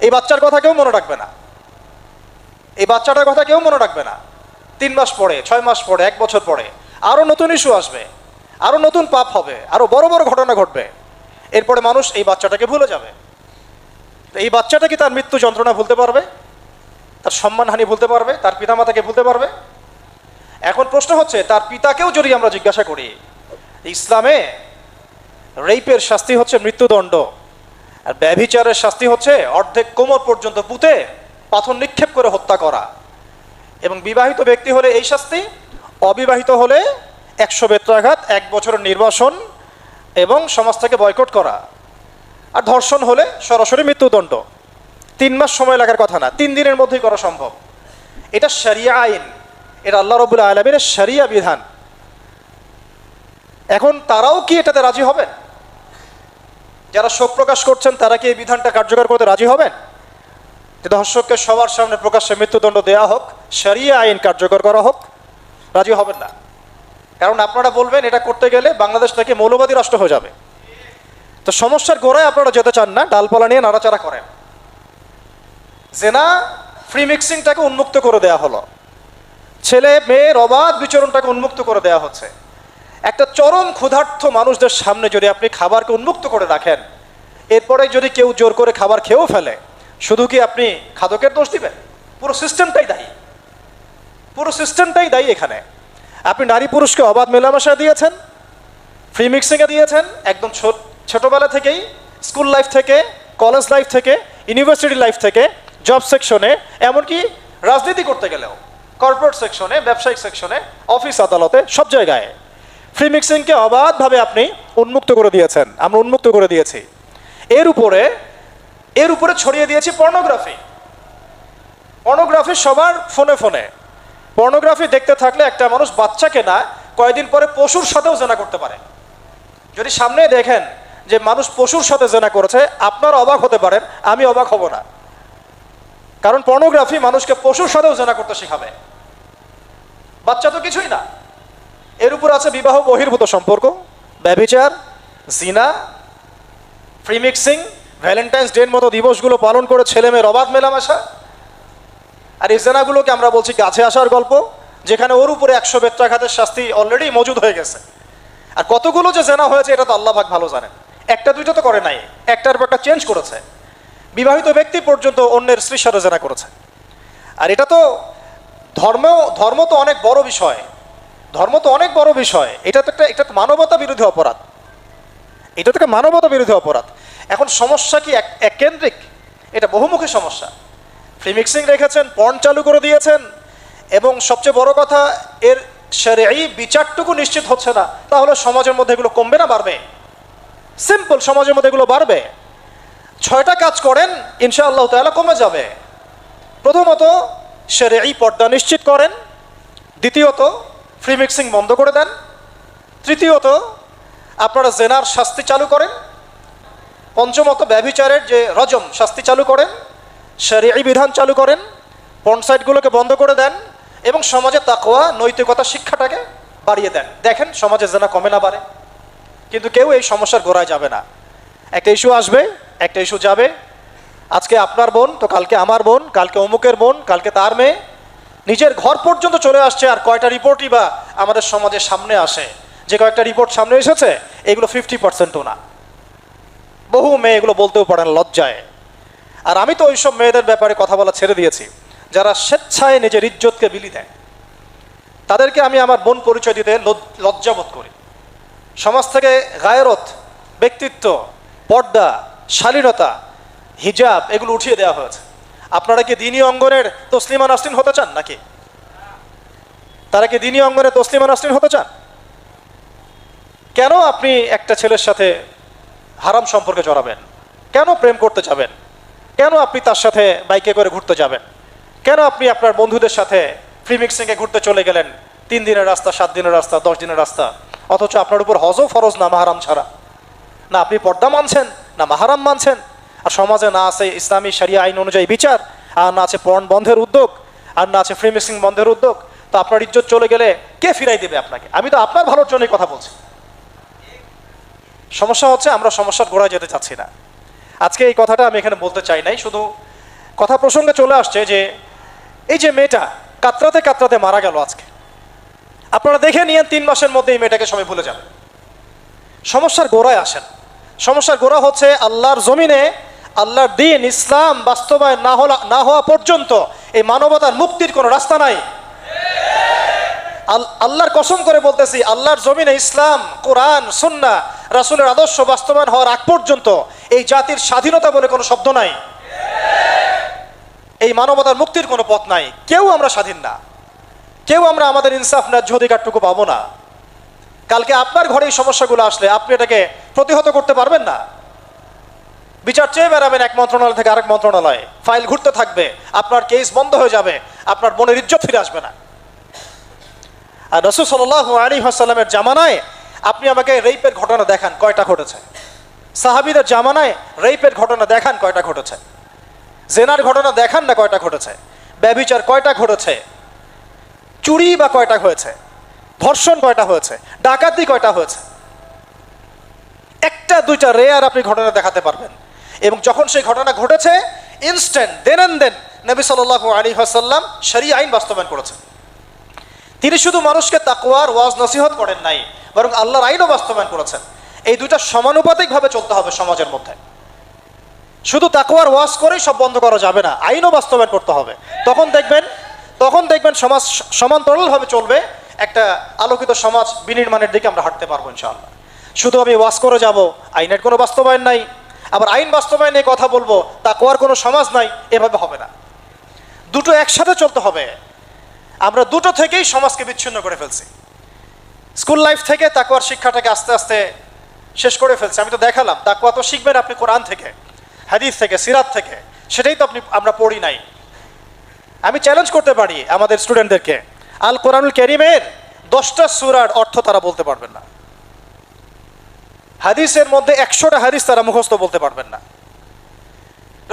এই বাচ্চার কথা কেউ মনে রাখবে না, এই বাচ্চাটার কথা কেউ মনে রাখবে না। 3 মাস পরে, 6 মাস পরে, 1 বছর পরে আরও নতুন ইস্যু আসবে, আরও নতুন পাপ হবে, আরও বড় বড় ঘটনা ঘটবে। এরপরে মানুষ এই বাচ্চাটাকে ভুলে যাবে। এই বাচ্চাটা কি তার মৃত্যু যন্ত্রণা ভুলতে পারবে? তার সম্মানহানি ভুলতে পারবে? তার পিতামাতাকে ভুলতে পারবে? এখন প্রশ্ন হচ্ছে, তার পিতাকেও যদি আমরা জিজ্ঞাসা করি, ইসলামে রেপের শাস্তি হচ্ছে মৃত্যুদণ্ড, আর ব্যভিচারের শাস্তি হচ্ছে অর্ধেক কোমর পর্যন্ত পুঁতে পাথর নিক্ষেপ করে হত্যা করা, এবং বিবাহিত ব্যক্তি হলে এই শাস্তি, অবিবাহিত হলে 100 বেত্রাঘাত, 1 বছরের নির্বাসন এবং সমাজ থেকে বয়কট করা, আর ধর্ষণ হলে সরাসরি মৃত্যুদণ্ড। 3 মাস সময় লাগার কথা না, 3 দিনের মধ্যেই করা সম্ভব। এটা শরিয়া আইন, এটা আল্লাহ রাব্বুল আলামিনের শরিয়া বিধান। এখন তারাও কি এটাতে রাজি হবেন? যারা শোক প্রকাশ করছেন তারা কি এই বিধানটা কার্যকর করতে রাজি হবেন? যে ধর্ষককে সবার সামনে প্রকাশ্যে মৃত্যুদণ্ড দেওয়া হোক, শরিয়া আইন কার্যকর করা হোক? রাজি হবেন না। কারণ আপনারা বলবেন এটা করতে গেলে বাংলাদেশ থেকে মৌলবাদী রাষ্ট্র হয়ে যাবে। তো সমস্যার গোড়ায় আপনারা যেতে চান না, ডালপালা নিয়ে নাড়াচাড়া করেন। জেনা ফ্রি মিক্সিংটাকে উন্মুক্ত করে দেয়া হলো, ছেলে মেয়ের অবাধ বিচরণটাকে উন্মুক্ত করে দেওয়া হচ্ছে। একটা চরম ক্ষুধার্ত মানুষদের সামনে যদি আপনি খাবারকে উন্মুক্ত করে রাখেন, এরপরে যদি কেউ জোর করে খাবার খেয়েও ফেলে, শুধু কি আপনি খাদকের দোষ দিবেন? পুরো সিস্টেমটাই দায়ী, পুরো সিস্টেমটাই দায়ী। এখানে আপনি নারী পুরুষকে অবাধ মেলামেশা দিয়েছেন, ফ্রি মিক্সিংয়ে দিয়েছেন, একদম ছোটবেলা থেকেই, স্কুল লাইফ থেকে, কলেজ লাইফ থেকে, ইউনিভার্সিটি লাইফ থেকে, জব সেকশনে, এমনকি রাজনীতি করতে গেলেও কর্পোরেট সেকশনে, ব্যবসায়িক সেকশনে, অফিস আদালতে, সব জায়গায় ফ্রি মিক্সিংকে অবাধভাবে আপনি উন্মুক্ত করে দিয়েছেন, আমরা উন্মুক্ত করে দিয়েছি। এর উপরে ছড়িয়ে দিয়েছি পর্নোগ্রাফি। পর্নোগ্রাফি সবার ফোনে ফোনে। পর্নোগ্রাফি দেখতে থাকলে একটা মানুষ বাচ্চাকে না, কয়েকদিন পরে পশুর সাথেও জেনা করতে পারে। যদি সামনে দেখেন যে মানুষ পশুর সাথে জেনা করেছে, আপনারা অবাক হতে পারেন, আমি অবাক হব না। কারণ পর্নোগ্রাফি মানুষকে পশুর সাথেও জেনা করতে শেখাবে। বাচ্চা তো কিছুই না। এর উপর আছে বিবাহ বহির্ভূত সম্পর্ক, ব্যভিচার, জিনা, ফ্রি মিক্সিং, ভ্যালেন্টাইন্স ডের মতো দিবসগুলো পালন করে ছেলে মেয়ের অবাধ মেলামেশা। আর এই জেনাগুলোকে আমরা বলছি কাছে আসার গল্প, যেখানে ওর উপরে 100 বেত্রাঘাতের শাস্তি অলরেডি মজুদ হয়ে গেছে। আর কতগুলো যে জেনা হয়েছে এটা তো আল্লাহ পাক ভালো জানেন। একটা দুইটা তো করে নাই, একটার পর একটা চেঞ্জ করেছে। বিবাহিত ব্যক্তি পর্যন্ত অন্যের স্ত্রীর সাথে জেনা করেছে। আর এটা তো ধর্ম তো অনেক বড় বিষয়, ধর্ম তো অনেক বড় বিষয়। এটা তো মানবতা বিরোধী অপরাধ, এটা থেকে মানবতা বিরোধী অপরাধ। এখন সমস্যা কি এককেন্দ্রিক? এটা বহুমুখী সমস্যা। ফ্রি মিক্সিং রেখেছেন, পর্ন চালু করে দিয়েছেন, এবং সবচেয়ে বড় কথা, এর শরঈ বিচারটুকু নিশ্চিত হচ্ছে না। তাহলে সমাজের মধ্যে এগুলো কমবে না বাড়বে? সিম্পল, সমাজের মধ্যে এগুলো বাড়বে। 6টা কাজ করেন, ইনশাআল্লাহ তাআলা কমে যাবে। প্রথমত শরঈ পর্দা নিশ্চিত করেন, দ্বিতীয়ত ফ্রি মিক্সিং বন্ধ করে দেন, তৃতীয়ত আপনারা জেনার শাস্তি চালু করেন, পঞ্চমত ব্যভিচারের যে রজম শাস্তি চালু করেন, শরঈ বিধান চালু করেন, পর্ন সাইটগুলোকে বন্ধ করে দেন, এবং সমাজে তাকওয়া নৈতিকতা শিক্ষাটাকে বাড়িয়ে দেন। দেখেন সমাজে জেনা কমে না বাড়ে। কিন্তু কেউ এই সমস্যার গোড়ায় যাবে না। একটা ইস্যু আসবে, একটা ইস্যু যাবে। আজকে আপনার বোন তো কালকে আমার বোন, কালকে অমুকের বোন, কালকে তার মেয়ে, নিজের ঘর পর্যন্ত চলে আসছে। আর কয়টা রিপোর্টই বা আমাদের সমাজের সামনে আসে? যে কয়েকটা রিপোর্ট সামনে এসেছে, এগুলো 50%ও না। বহু মেয়ে এগুলো বলতেও পারে না লজ্জায়। আর আমি তো ওইসব মেয়েদের ব্যাপারে কথা বলা ছেড়ে দিয়েছি, যারা স্বেচ্ছায় নিজের ইজ্জতকে বিলি দেয়। তাদেরকে আমি আমার বোন পরিচয় দিতে লজ্জাবোধ করি। সমাজ থেকে গায়রত, ব্যক্তিত্ব, পর্দা, শালীনতা, হিজাব এগুলো উঠিয়ে দেওয়া হয়েছে। আপনারা কি দ্বীনি অঙ্গনের তসলিমা নাসরিন হতে চান নাকি? তারা কি দ্বীনি অঙ্গনে তসলিমা নাসরিন হতে চান? কেন আপনি একটা ছেলের সাথে হারাম সম্পর্কে জড়াবেন? কেন প্রেম করতে যাবেন? কেন আপনি তার সাথে বাইকে করে ঘুরতে যাবেন? কেন আপনি আপনার বন্ধুদের সাথে ফ্রি মিক্সিংয়ে ঘুরতে চলে গেলেন? 3 দিনের রাস্তা, 7 দিনের রাস্তা, 10 দিনের রাস্তা, অথচ আপনার উপর হজও ফরজ না মাহারাম ছাড়া। না আপনি পর্দা মানছেন, না মাহারাম মানছেন। আর সমাজে না আছে ইসলামী শরিয়া আইন অনুযায়ী বিচার, আর না আছে পর্ন বন্ধের উদ্যোগ, আর না আছে ফ্রি মিক্সিং বন্ধের উদ্যোগ। তো আপনার ইজ্জত চলে গেলে কে ফিরাই দেবে আপনাকে? আমি তো আপনার ভালোর জন্যই কথা বলছি। সমস্যা হচ্ছে আমরা সমস্যার গোড়ায় যেতে চাচ্ছি না। আজকে এই কথাটা আমি এখানে বলতে চাই নাই, শুধু কথা প্রসঙ্গে চলে আসছে যে এই যে মেয়েটা কাতরাতে কাতরাতে মারা গেল আজকে, আপনারা দেখে নিয়েন 3 মাসের মধ্যে এই মেয়েটাকে সবাই ভুলে যাবে। সমস্যার গোড়ায় আসেন। সমস্যার গোড়া হচ্ছে আল্লাহর জমিনে আল্লাহর দ্বীন ইসলাম বাস্তবায়ন না হওয়া পর্যন্ত এই মানবতার মুক্তির কোনো রাস্তা নাই। আল্লাহর কসম করে বলতেছি, আল্লাহর জমিনে ইসলাম, কোরআন, সুন্নাহ, রাসূলের আদর্শ বাস্তবায়ন হওয়ার আগ পর্যন্ত এই জাতির স্বাধীনতা বলে কোনো শব্দ নাই। এই মানবতার মুক্তির কোনো পথ নাই। কেউ আমরা স্বাধীন না, কেউ আমরা আমাদের ইনসাফ ন্যায্য অধিকারটুকু পাবো না। কালকে আপনার ঘরে এই সমস্যাগুলো আসলে আপনি এটাকে প্রতিহত করতে পারবেন না। বিচার চেয়ে বেড়াবেন এক মন্ত্রণালয় থেকে আরেক মন্ত্রণালয়ে, ফাইল ঘুরতে থাকবে, আপনার কেস বন্ধ হয়ে যাবে, আপনার বোনের ইজ্জত ফিরে আসবে না। আর রাসূল সাল্লাল্লাহু আলাইহি ওয়াসাল্লামের জামানায় আপনি আমাকে রেপের ঘটনা দেখান কয়টা ঘটেছে? সাহাবীদের জামানায় রেপের ঘটনা দেখান কয়টা ঘটেছে? জেনার ঘটনা দেখান না কয়টা ঘটেছে? ব্যভিচার কয়টা ঘটেছে? চুরি বা কয়টা হয়েছে? ধর্ষণ কয়টা হয়েছে? ডাকাতি কয়টা হয়েছে? একটা দুইটা রেয়ার আপনি ঘটনা দেখাতে পারবেন। এবং যখন সেই ঘটনা ঘটেছে ইনস্ট্যান্ট দেন এন্ড দেন নবী সাল্লাল্লাহু আলাইহি ওয়াসাল্লাম শরীয়ত আইন বাস্তবায়ন করেছেন। তিনি শুধু মানুষকে তাকওয়ার ওয়াজ নসিহত করেন নাই, বরং আল্লাহর আইনও বাস্তবায়ন করেছেন। এই দুইটা সমানুপাতিকভাবে চলতে হবে সমাজের মধ্যে। শুধু তাকওয়ার ওয়াজ করেই সব বন্ধ করা যাবে না, আইনও বাস্তবায়ন করতে হবে। তখন দেখবেন সমাজ সমান্তরালভাবে চলবে। একটা আলোকিত সমাজ বিনির্মাণের দিকে আমরা হাঁটতে পারবো ইনশাআল্লাহ। শুধু আমি ওয়াজ করে যাব, আইনের কোনো বাস্তবায়ন নাই, আবার আইন বাস্তবায়ন নিয়ে কথা বলবো, তাকওয়ার কোনো সমাজ নাই, এভাবে হবে না। দুটো একসাথে চলতে হবে। আমরা দুটো থেকেই সমাজকে বিচ্ছিন্ন করে ফেলছি। স্কুল লাইফ থেকে তাকওয়ার শিক্ষাটাকে আস্তে আস্তে শেষ করে ফেলছি। আমি তো দেখালাম তাকওয়া তো শিখবেন আপনি কোরআন থেকে, হাদিস থেকে, সিরাত থেকে, সেটাই তো আমরা পড়ি নাই। আমি চ্যালেঞ্জ করতে পারি আমাদের স্টুডেন্টদেরকে, আল কোরআনুল কারীমের 10টা সূরার অর্থ তারা বলতে পারবেন না। হাদিসের মধ্যে 100টা হাদিস তারা মুখস্থ বলতে পারবেন না।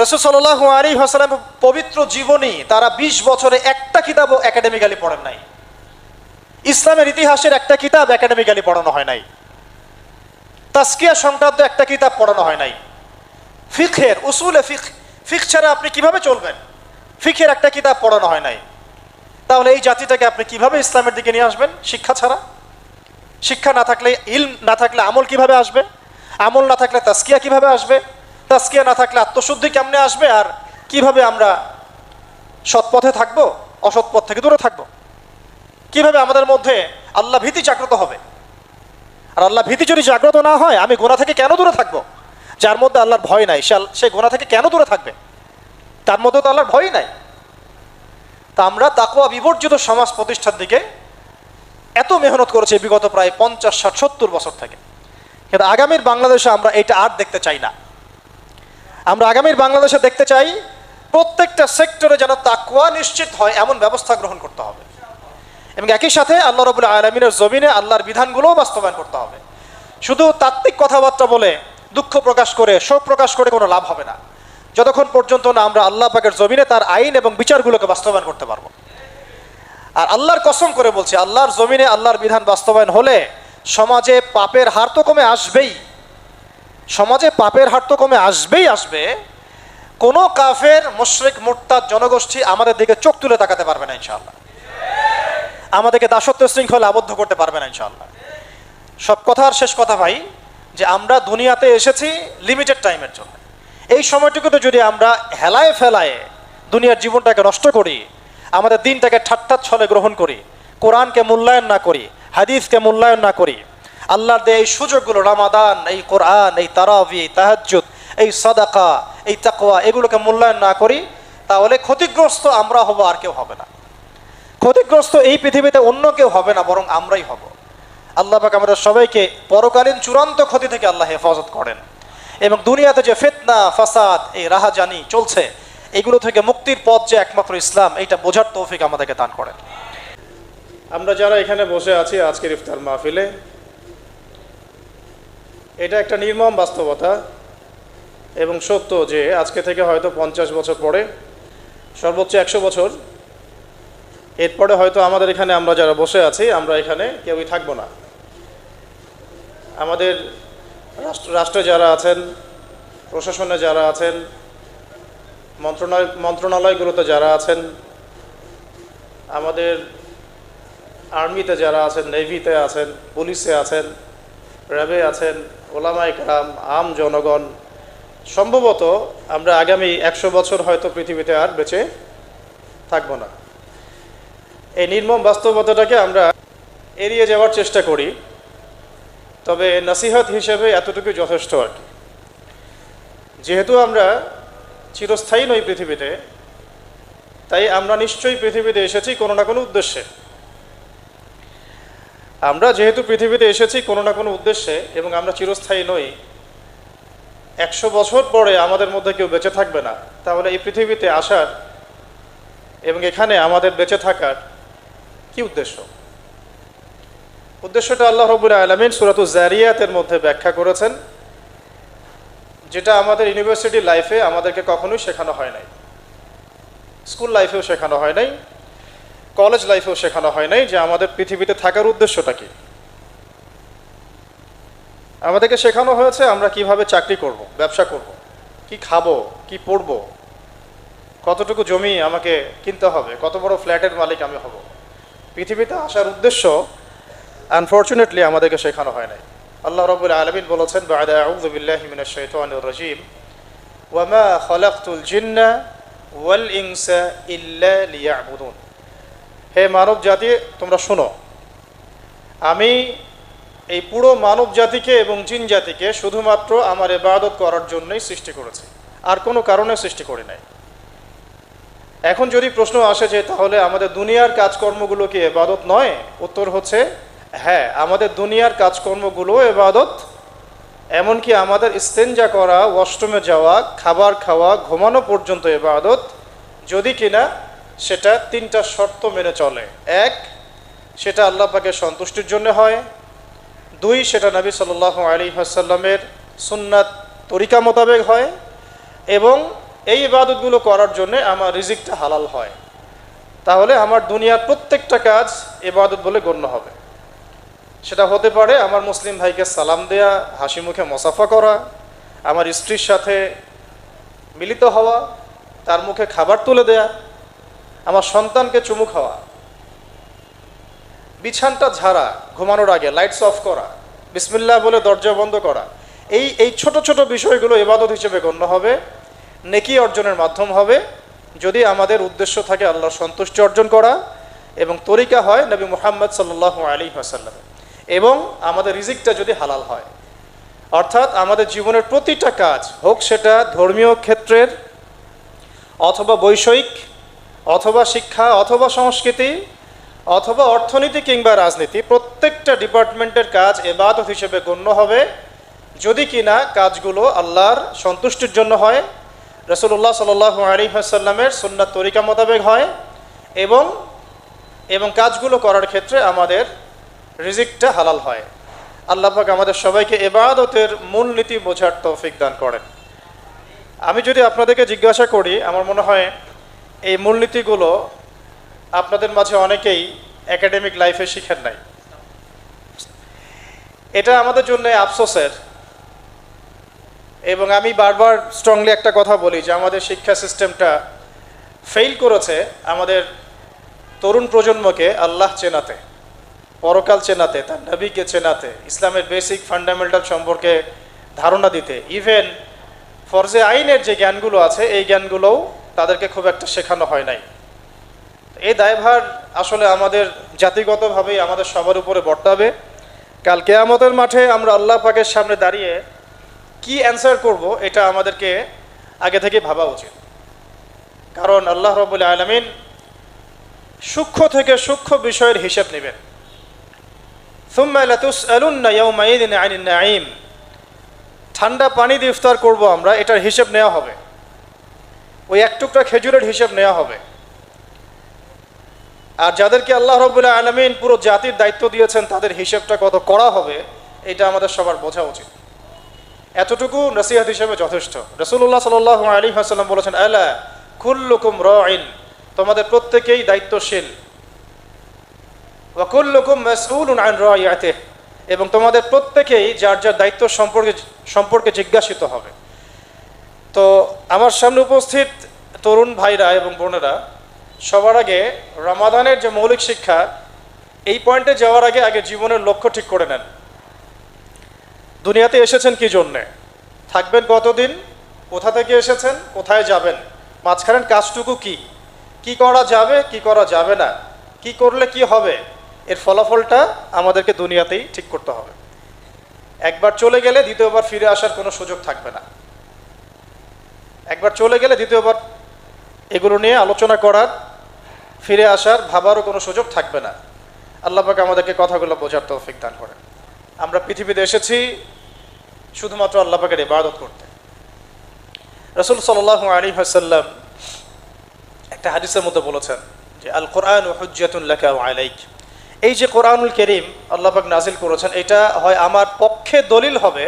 রাসূল সাল্লাল্লাহু আলাইহি ওয়াসাল্লামের পবিত্র জীবনী তারা 20 বছরে একটা কিতাবও একাডেমিক্যালি পড়েন নাই। ইসলামের ইতিহাসের একটা কিতাব একাডেমিক্যালি পড়ানো হয় নাই। তাজকিয়া সংক্রান্ত একটা কিতাব পড়ানো হয় নাই। ফিকহের উসুলে ফিক ছাড়া আপনি কিভাবে চলবেন? ফিকহের একটা কিতাব পড়ানো হয় নাই। তাহলে এই জাতিটাকে আপনি কিভাবে ইসলামের দিকে নিয়ে আসবেন? শিক্ষা ছাড়া। শিক্ষা না থাকলে, ইলম না থাকলে আমল কিভাবে আসবে? আমল না থাকলে তাজকিয়া কিভাবে আসবে? তাজকিয়া না থাকলে আত্মশুদ্ধি কেমনে আসবে? আর কিভাবে আমরা সৎ পথে থাকবো, অসৎ পথ থেকে দূরে থাকবো? কিভাবে আমাদের মধ্যে আল্লাহ ভীতি জাগ্রত হবে? আর আল্লাহ ভীতি যদি জাগ্রত না হয়, আমি গুনাহ থেকে কেন দূরে থাকবো? যার মধ্যে আল্লাহর ভয় নাই সে গুনাহ থেকে কেন দূরে থাকবে? তার মধ্যে তো আল্লাহর ভয় নাই। তা আমরা তাকওয়া বিবর্জিত সমাজ প্রতিষ্ঠার দিকে এত মেহনত করেছি বিগত প্রায় 50, 60, 70 বছর থেকে। কিন্তু আগামীর বাংলাদেশে আমরা এটা আর দেখতে চাই না। আমরা আগামীর বাংলাদেশে দেখতে চাই প্রত্যেকটা সেক্টরে যেন তাকওয়া নিশ্চিত হয় এমন ব্যবস্থা গ্রহণ করতে হবে। এবং একই সাথে আল্লাহ রাব্বুল আলামিনের জমিনে আল্লাহর বিধানগুলোও বাস্তবায়ন করতে হবে। শুধু তাত্ত্বিক কথাবার্তা বলে, দুঃখ প্রকাশ করে, শোক প্রকাশ করে কোনো লাভ হবে না, যতক্ষণ পর্যন্ত না আমরা আল্লাহ পাকের জমিনে তার আইন এবং বিচারগুলোকে বাস্তবায়ন করতে পারবো। আর আল্লাহর কসম করে বলছি, আল্লাহর জমিনে আল্লাহর বিধান বাস্তবায়ন হলে সমাজে পাপের হার তো কমে আসবেই। সমাজে পাপের হার তো কমে আসবে। কোনো কাফের, মুশরিক, মুরতাদ জনগোষ্ঠী আমাদের দিকে চোখ তুলে তাকাতে পারবে না ইনশাআল্লাহ। আমাদেরকে দাসত্ব শৃঙ্খলে আবদ্ধ করতে পারবে না ইনশাআল্লাহ। সব কথার শেষ কথা ভাই, যে আমরা দুনিয়াতে এসেছি লিমিটেড টাইমের জন্য। এই সময়টুকুতে যদি আমরা হেলায় ফেলায় দুনিয়ার জীবনটাকে নষ্ট করি, আমাদের দিনটাকে ঠাট্টা ছলে গ্রহণ করি, কোরআনকে মূল্যায়ন না করি, হাদিসকে মূল্যায়ন না করি, আল্লাহর দেয় এই সুযোগগুলো, রমাদান, এই কোরআন, এই তারাবি, এই তাহাজ্জুদ, এই সাদাকা, এই তাকওয়া, এগুলোকে মূল্যায়ন না করি, তাহলে ক্ষতিগ্রস্ত আমরা হব, আর কেউ হবে না। ক্ষতিগ্রস্ত এই পৃথিবীতে অন্য কেউ হবে না, বরং আমরাই হব। আল্লাহ পাক আমাদের সবাইকে পরকালীন চূড়ান্ত ক্ষতি থেকে আল্লাহ হেফাজত করেন এবং দুনিয়াতে যে ফিতনা, ফাসাদ, এই রাহাজানি চলছে, এগুলো থেকে মুক্তির পথ যে একমাত্র ইসলাম, এইটা বোঝার তৌফিক আমাদেরকে দান করেন। আমরা যারা এখানে বসে আছি আজকের ইফতার মাহফিলে, এটা একটা নির্মম বাস্তবতা এবং সত্য যে আজকে থেকে হয়তো 50 বছর পরে, সর্বোচ্চ 100 বছর এরপরে হয়তো আমাদের এখানে আমরা যারা বসে আছি, আমরা এখানে কেউই থাকবো না। আমাদের রাষ্ট্রে যারা আছেন, প্রশাসনে যারা আছেন, মন্ত্রণালয়গুলোতে যারা আছেন, আমাদের আর্মিতে যারা আছেন, নেভিতে আছেন, পুলিশে আছেন, র্যাবে আছেন, ওলামায়ে কেরাম, আম জনগণ, সম্ভবত আমরা আগামী 100 বছর হয়তো পৃথিবীতে আর বেঁচে থাকব না। এই নির্মম বাস্তবতাটাকে আমরা এড়িয়ে যাওয়ার চেষ্টা করি, তবে নসিহত হিসেবে এতটুকু যথেষ্ট আর কি। যেহেতু আমরা চিরস্থায়ী নই পৃথিবীতে, তাই আমরা নিশ্চয়ই পৃথিবীতে এসেছি কোনো না কোনো উদ্দেশ্যে। আমরা যেহেতু পৃথিবীতে এসেছি কোনো না কোনো উদ্দেশ্যে এবং আমরা চিরস্থায়ী নই, 100 বছর পরে আমাদের মধ্যে কেউ বেঁচে থাকবে না, তাহলে এই পৃথিবীতে আসার এবং এখানে আমাদের বেঁচে থাকার কি উদ্দেশ্য? উদ্দেশ্যটা আল্লাহ রাব্বুল আলামিন সূরাতুজ যারিয়াতের মধ্যে ব্যাখ্যা করেছেন, যেটা আমাদের ইউনিভার্সিটি লাইফে আমাদেরকে কখনোই শেখানো হয় নাই, স্কুল লাইফেও শেখানো হয় নাই, কলেজ লাইফেও শেখানো হয় নাই যে আমাদের পৃথিবীতে থাকার উদ্দেশ্যটা কি। আমাদেরকে শেখানো হয়েছে আমরা কিভাবে চাকরি করব, ব্যবসা করব, কি খাবো, কি পড়ব, কতটুকু জমি আমাকে কিনতে হবে, কত বড় ফ্ল্যাটের মালিক আমি হব। পৃথিবীতে আসার উদ্দেশ্য আনফরচুনেটলি আমাদেরকে শেখানো হয় নাই। আল্লাহ রাব্বুল আলামিন বলেছেন, বা'দা আউযু বিল্লাহি মিনাশ শাইতানির রাজীম, ওয়া মা খালাকতুল জিন্না ওয়াল ইনসা ইল্লা লিয়াবুদুন। হে মানব জাতি, তোমরা শোনো, আমি এই পুরো মানব জাতিকে এবং জিন জাতিকে শুধুমাত্র আমার ইবাদত করার জন্যই সৃষ্টি করেছি, আর কোনো কারণে সৃষ্টি করি নাই। এখন যদি প্রশ্ন আসে যে তাহলে আমাদের দুনিয়ার কাজকর্মগুলো কি ইবাদত নয়? উত্তর হচ্ছে হ্যাঁ, আমাদের দুনিয়ার কাজকর্মগুলো ইবাদত। এমনকি আমাদের ইস্তেঞ্জা করা, ওয়াশরুমে যাওয়া, খাবার খাওয়া, ঘুমানো পর্যন্ত ইবাদত, যদি কিনা সেটা 3টা শর্ত মেনে চলে। 1, সেটা আল্লাহ পাকের সন্তুষ্টির জন্য হয়। 2, সেটা নবী সাল্লাল্লাহু আলাইহি ওয়াসাল্লামের সুন্নাত তরিকা মোতাবেক হয়। এবং এই ইবাদতগুলো করার জন্য আমার রিজিকটা হালাল হয়। তাহলে আমার দুনিয়ার প্রত্যেকটা কাজ ইবাদত বলে গণ্য হবে। সেটা হতে পারে আমার মুসলিম ভাইকে সালাম দেয়া, হাসি মুখে মুসাফা করা, আমার স্ত্রীর সাথে মিলিত হওয়া, তার মুখে খাবার তুলে দেয়া, আমার সন্তানকে চুমু খাওয়া, বিছানটা ঝাড়া, ঘুমানোর আগে লাইটস অফ করা, বিসমিল্লাহ বলে দরজা বন্ধ করা। এই ছোট ছোট বিষয়গুলো ইবাদত হিসেবে গণ্য হবে, নেকি অর্জনের মাধ্যম হবে, যদি আমাদের উদ্দেশ্য থাকে আল্লাহর সন্তুষ্টি অর্জন করা এবং তরিকা হয় নবী মুহাম্মদ সাল্লাল্লাহু আলাইহি ওয়াসাল্লাম, এবং আমাদের রিজিকটা যদি হালাল হয়। অর্থাৎ আমাদের জীবনের প্রতিটা কাজ হোক সেটা ধর্মীয় ক্ষেত্রের, অথবা বৈষয়িক, অথবা শিক্ষা, অথবা সংস্কৃতি, অথবা অর্থনীতি কিংবা রাজনীতি, প্রত্যেকটা ডিপার্টমেন্টের কাজ ইবাদত হিসেবে গণ্য হবে যদি কিনা কাজগুলো আল্লাহর সন্তুষ্টির জন্য হয়, রাসূলুল্লাহ সাল্লাল্লাহু আলাইহি ওয়াসাল্লামের সুন্নাত তরিকা মোতাবেক হয়, এবং কাজগুলো করার ক্ষেত্রে আমাদের রিজিকটা হালাল হয়। আল্লাহ পাক আমাদের সবাইকে ইবাদতের মূলনীতি বোঝার তৌফিক দান করেন। আমি যদি আপনাদেরকে জিজ্ঞাসা করি, আমার মনে হয় এই মূলনীতিগুলো আপনাদের মাঝে অনেকেই একাডেমিক লাইফে শিখেন নাই। এটা আমাদের জন্য আফসোসের, এবং আমি বারবার স্ট্রংলি একটা কথা বলি যে আমাদের শিক্ষা সিস্টেমটা ফেল করেছে আমাদের তরুণ প্রজন্মকে আল্লাহ চেনাতে, পরকাল চেনাতে, তার নবীকে চেনাতে, ইসলামের বেসিক ফান্ডামেন্টাল সম্পর্কে ধারণা দিতে। ইভেন ফরজে আইনের যে জ্ঞানগুলো আছে এই জ্ঞানগুলোও তাদেরকে খুব একটা শেখানো হয় নাই। এই দায়ভার আসলে আমাদের জাতিগতভাবেই আমাদের সবার উপরে বর্তাবে। কাল কিয়ামতের মাঠে আমরা আল্লাহ পাকের সামনে দাঁড়িয়ে কি অ্যান্সার করব, এটা আমাদেরকে আগে থেকে ভাবা উচিত। কারণ আল্লাহ রাব্বুল আলামিন সূক্ষ্ম থেকে সূক্ষ্ম বিষয়ের হিসাব নেবেন। সুম্মা লাতুসআলুন্না ইয়াওমাইযিন আনিন নাঈম। ঠান্ডা পানি দিয়ে ইফতার করব আমরা, এটার হিসাব নেওয়া হবে। ওই এক টুকরা খেজুরের হিসাব নেওয়া হবে। আর যাদেরকে আল্লাহ রাব্বুল আলামিন পুরো জাতির দায়িত্ব দিয়েছেন তাদের হিসাবটা কত করা হবে, এটা আমাদের সবার বোঝা উচিত। এতটুকু নসিহত হিসেবে যথেষ্ট। রাসূলুল্লাহ সাল্লাল্লাহু আলাইহি ওয়াসাল্লাম বলেছেন, আলা কুল্লুকুম রাঈন, তোমাদের প্রত্যেকেই দায়িত্বশীল, ওয়া কুল্লুকুম মাসউলুন আন রাইয়াতিহি, এবং তোমাদের প্রত্যেকেই যার যার দায়িত্ব সম্পর্কে জিজ্ঞাসিত হবে। তো আমার সামনে উপস্থিত তরুণ ভাইরা এবং বোনেরা, সবার আগে রমাদানের যে মৌলিক শিক্ষা, এই পয়েন্টে যাওয়ার আগে আগে জীবনের লক্ষ্য ঠিক করে নেন। দুনিয়াতে এসেছেন কি জন্যে, থাকবেন কতদিন, কোথা থেকে এসেছেন, কোথায় যাবেন, মাঝখানের কাজটুকু কি, কি করা যাবে, কি করা যাবে না, কি করলে কি হবে, এর ফলাফলটা আমাদেরকে দুনিয়াতেই ঠিক করতে হবে। একবার চলে গেলে দ্বিতীয়বার ফিরে আসার কোনো সুযোগ থাকবে না। একবার চলে গেলে দ্বিতীয়বার এগুলো নিয়ে আলোচনা করার, ফিরে আসার, ভাবারও কোনো সুযোগ থাকবে না। আল্লাহ পাক আমাদেরকে কথাগুলো বোঝার তৌফিক দান করেন। আমরা পৃথিবীতে এসেছি শুধুমাত্র আল্লাহ পাকের ইবাদত করতে। রাসূল সাল্লাল্লাহু আলাইহি ওয়াসাল্লাম একটা হাদিসের মধ্যে বলেছেন যে আল কোরআন হুজ্জাতুন লাকা ওয়া আলাইক। এই যে কোরআনুল কারীম আল্লাহ পাক নাজিল করেছেন, এটা হয় আমার পক্ষে দলিল হবে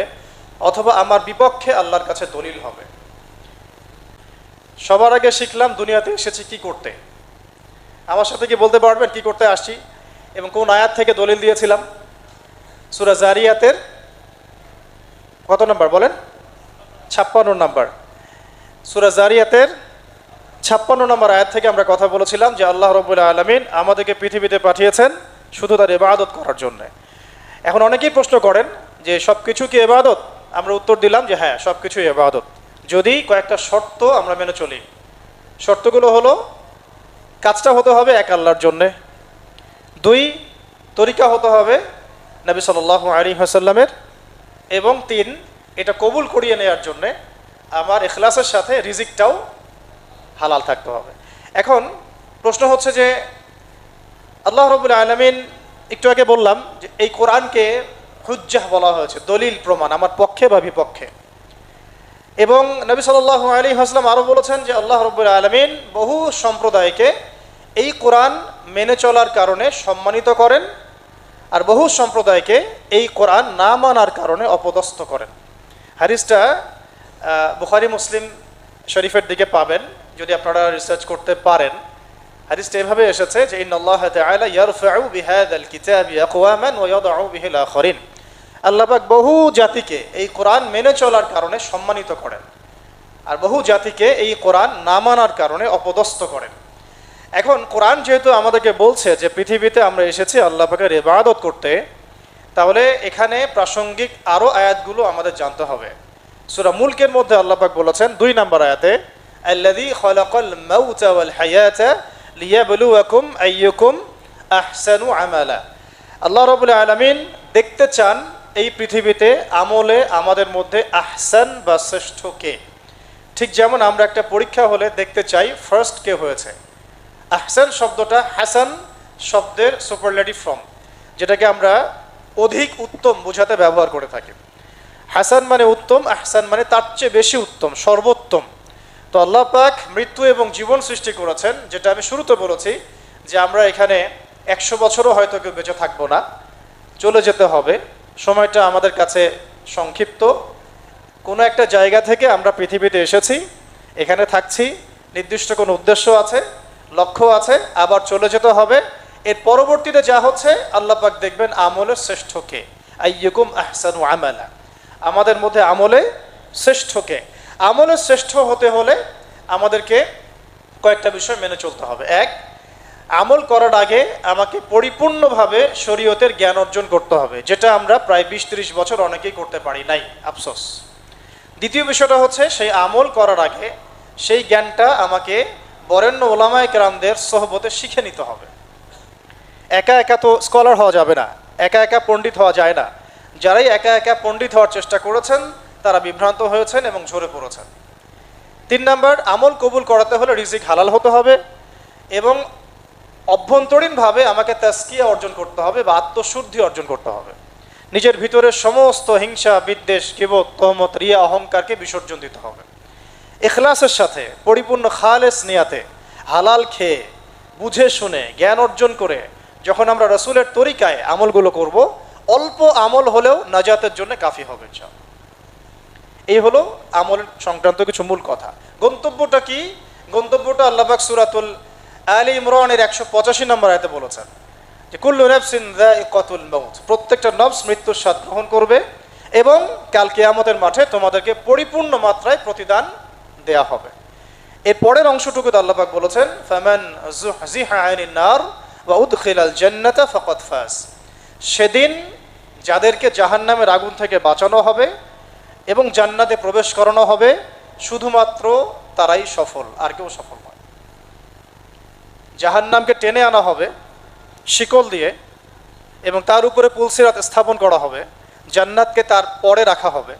অথবা আমার বিপক্ষে আল্লাহর কাছে দলিল হবে। সবার আগে শিখলাম দুনিয়াতে এসেছি কি করতে। আমার সাথে কি বলতে পারবেন কি করতে আসছি এবং কোন আয়াত থেকে দলিল দিয়েছিলাম? সূরা জারিয়াতের কত নম্বর বলেন? 56 নম্বর। সূরা জারিয়াতের 56 নম্বর আয়াত থেকে আমরা কথা বলেছিলাম যে আল্লাহ রাব্বুল আলামিন আমাদেরকে পৃথিবীতে পাঠিয়েছেন শুধু তার ইবাদত করার জন্য। এখন অনেকেই প্রশ্ন করেন যে সব কিছু কি ইবাদত? আমরা উত্তর দিলাম যে হ্যাঁ, সব কিছুই ইবাদত, যদি কয়েকটা শর্ত আমরা মেনে চলি। শর্তগুলো হলো, কাজটা হতে হবে এক আল্লাহর জন্যে, 2 তরিকা হতে হবে নবী সাল্লাল্লাহু আলাইহি ওয়াসাল্লামের, এবং 3 এটা কবুল করিয়ে নেওয়ার জন্যে আমার ইখলাসের সাথে রিজিকটাও হালাল থাকতে হবে। এখন প্রশ্ন হচ্ছে যে আল্লাহ রাব্বুল আলামিন, একটু আগে বললাম যে এই কোরআনকে হুজ্জাহ বলা হয়েছে, দলিল প্রমাণ আমার পক্ষে বা বিপক্ষে। এবং নবী সাল্লাল্লাহু আলাইহি ওয়াসাল্লাম আরও বলেছেন যে আল্লাহ রাব্বুল আলামিন বহু সম্প্রদায়কে এই কোরআন মেনে চলার কারণে সম্মানিত করেন, আর বহু সম্প্রদায়কে এই কোরআন না মানার কারণে অপদস্থ করেন। হাদিসটা বুখারী মুসলিম শরীফের দিকে পাবেন যদি আপনারা রিসার্চ করতে পারেন। হাদিসটা এভাবে এসেছে যে ইন্নাল্লাহ তাআলা ইয়ারফাউ বিহাযাল কিতাবি আকওয়ামান ওয়া ইয়াদউ বিহিল আখারিন। আল্লাহ পাক বহু জাতিকে এই কোরআন মেনে চলার কারণে সম্মানিত করেন, আর বহু জাতিকে এই কোরআন না মানার কারণে অপদস্থ করেন। এখন কোরআন যেহেতু আমাদেরকে বলছে যে পৃথিবীতে আমরা এসেছি আল্লাহ পাকের ইবাদত করতে, তাহলে এখানে প্রাসঙ্গিক আরও আয়াতগুলো আমাদের জানতে হবে। সূরা মুলকের মধ্যে আল্লাহ পাক বলেছেন 2 নম্বর আয়াতে, আল্লাযী খালাকাল মাউতা ওয়াল হায়াতা লিয়াবলুয়াকুম আইয়ুকুম আহসানু আমালা। আল্লাহ রাব্বুল আলামিন দেখতে চান এই পৃথিবীতে আমলে আমাদের মধ্যে আহসান বা শ্রেষ্ঠ কে। ঠিক যেমন আমরা একটা পরীক্ষা হলে দেখতে চাই ফার্স্ট কে হয়েছে। আহসান শব্দটা হাসান শব্দের সুপারলেটিভ ফর্ম, যেটাকে আমরা অধিক উত্তম বোঝাতে ব্যবহার করে থাকি। হাসান মানে উত্তম, আহসান মানে তার চেয়ে বেশি উত্তম, সর্বোত্তম। তো আল্লাহ পাক মৃত্যু এবং জীবন সৃষ্টি করেছেন, যেটা আমি শুরুতে বলেছি যে আমরা এখানে 100 বছরও হয়তো কেউ বেঁচে থাকবো না, চলে যেতে হবে। সময়টা আমাদের কাছে সংক্ষিপ্ত। কোনো একটা জায়গা থেকে আমরা পৃথিবীতে এসেছি, এখানে থাকছি, নির্দিষ্ট কোনো উদ্দেশ্য আছে, লক্ষ্য আছে, আবার চলে যেতে হবে। এর পরবর্তীতে যা হচ্ছে আল্লাহ পাক দেখবেন আমলের শ্রেষ্ঠ কে, আইয়ুকুম আহসানু আমালা, আমাদের মধ্যে আমলে শ্রেষ্ঠ কে। আমলের শ্রেষ্ঠ হতে হলে আমাদেরকে কয়েকটা বিষয় মেনে চলতে হবে। 1, আমল করার আগে আমাকে পরিপূর্ণভাবে শরীয়তের জ্ঞান অর্জন করতে হবে, যেটা আমরা প্রায় 20-30 বছর অনেকেই করতে পারি নাই, আফসোস। দ্বিতীয় বিষয়টা হচ্ছে সেই আমল করার আগে সেই জ্ঞানটা আমাকে বরেণ্য ওলামায়ে কেরামদের সোহবতে শিখে নিতে হবে। একা একা তো স্কলার হওয়া যাবে না, একা একা পণ্ডিত হওয়া যায় না। যারাই একা একা পণ্ডিত হওয়ার চেষ্টা করেছেন তারা বিভ্রান্ত হয়েছেন এবং ঝরে পড়েছেন। 3 নম্বর, আমল কবুল করাতে হলে রিজিক হালাল হতে হবে এবং অভ্যন্তরীণভাবে আমাকে তাজকিয়া অর্জন করতে হবে বা আত্মশুদ্ধি অর্জন করতে হবে। নিজের ভিতরে সমস্ত হিংসা, বিদ্বেষ, কিবত, তহমত, রিয়া, অহংকারকে বিসর্জন দিতে হবে। ইখলাসের সাথে পরিপূর্ণ খালেস নিয়াতে হালাল খেয়ে বুঝে শুনে জ্ঞান অর্জন করে যখন আমরা রাসূলের তরিকায় আমলগুলো করব, অল্প আমল হলেও নাজাতের জন্য কাফি হবে ইনশাআল্লাহ। এই হলো আমল সংক্রান্ত কিছু মূল কথা। গন্তব্যটা কি? গন্তব্যটা আল্লাহ পাক সূরাতুল আলী ইমরানের 185 নম্বর আয়াতে বলেছেন যে কুল্লু নাফসিন যায়িকাতুল মাউত, প্রত্যেকটা নফস মৃত্যুর স্বাদ গ্রহণ করবে এবং কাল কিয়ামতের মাঠে তোমাদেরকে পরিপূর্ণ মাত্রায় প্রতিদান দেয়া হবে। এর পরের অংশটুকুতে আল্লাহ পাক বলেছেন ফামান যুহজিহা আনিন নার ওয়া উদখিলাল জান্নাতা ফাকাদ ফাজ। সেদিন যাদেরকে জাহান্নামের আগুন থেকে বাঁচানো হবে এবং জান্নাতে প্রবেশ করানো হবে, শুধুমাত্র তারাই সফল, আর কেউ সফল নয়। জাহান্নামকে টেনে আনা হবে শিকল দিয়ে এবং তার উপরে পুলসিরাত স্থাপন করা হবে, জান্নাতকে তার পরে রাখা হবে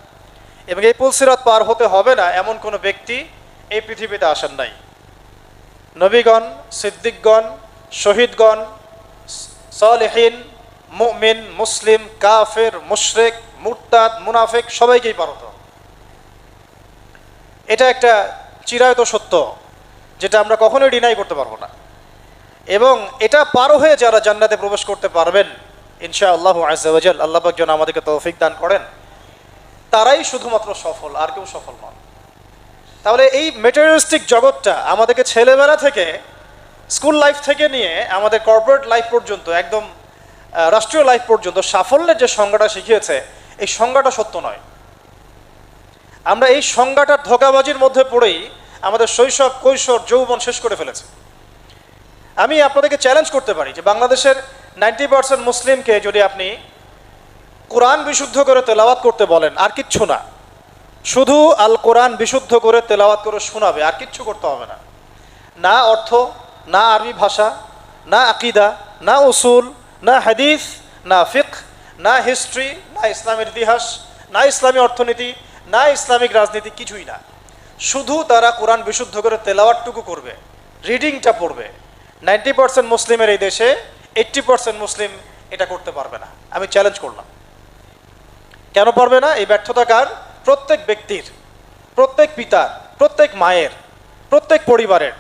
এবং এই পুলসিরাত পার হতে হবে না এমন কোনো ব্যক্তি এই পৃথিবীতে আসেন নাই। নবীগণ, সিদ্দিকগণ, শহীদগণ, সালেহিন, মুমিন, মুসলিম, কাফের, মুশরিক, মুরতাদ, মুনাফিক সবাইকেই পার হতো। এটা একটা চিরায়ত সত্য যেটা আমরা কখনোই ডিনাই করতে পারবো না। এবং এটা পার হয়ে যারা জান্নাতে প্রবেশ করতে পারবেন ইনশাআল্লাহ আজ্জা ওয়া জাল, আল্লাহ পাক যেন আমাদেরকে তৌফিক দান করেন, তারাই শুধুমাত্র সফল, আর কেউ সফল নন। তাহলে এই ম্যাটেরিয়ালিস্টিক জগৎটা আমাদেরকে ছেলেবেলা থেকে, স্কুল লাইফ থেকে নিয়ে আমাদের কর্পোরেট লাইফ পর্যন্ত, একদম রাষ্ট্রীয় লাইফ পর্যন্ত সাফল্যের যে সংজ্ঞাটা শিখিয়েছে, এই সংজ্ঞাটা সত্য নয়। আমরা এই সংজ্ঞাটার ধোঁকাবাজির মধ্যে পড়েই আমাদের শৈশব, কৈশোর, যৌবন শেষ করে ফেলেছে। আমি আপনাদেরকে চ্যালেঞ্জ করতে পারি যে বাংলাদেশের 90% মুসলিমকে যদি আপনি কোরআন বিশুদ্ধ করে তেলাওয়াত করতে বলেন, আর কিচ্ছু না, শুধু আল কোরআন বিশুদ্ধ করে তেলাওয়াত করে শোনাবে, আর কিচ্ছু করতে হবে না। না অর্থ, না আরবি ভাষা, না আকিদা, না উসুল, না হাদিস, না ফিকহ, না হিস্ট্রি, না ইসলামের ইতিহাস, না ইসলামী অর্থনীতি, না ইসলামিক রাজনীতি, কিছুই না। শুধু তারা কোরআন বিশুদ্ধ করে তেলাওয়াতটুকু করবে, রিডিংটা পড়বে। 90% মুসলিমের এই দেশে 80% মুসলিম এটা করতে পারবে না। আমি চ্যালেঞ্জ করলাম। কেন পারবে না? এই ব্যর্থতা কার? প্রত্যেক ব্যক্তির, প্রত্যেক পিতার, প্রত্যেক মায়ের, প্রত্যেক পরিবারের,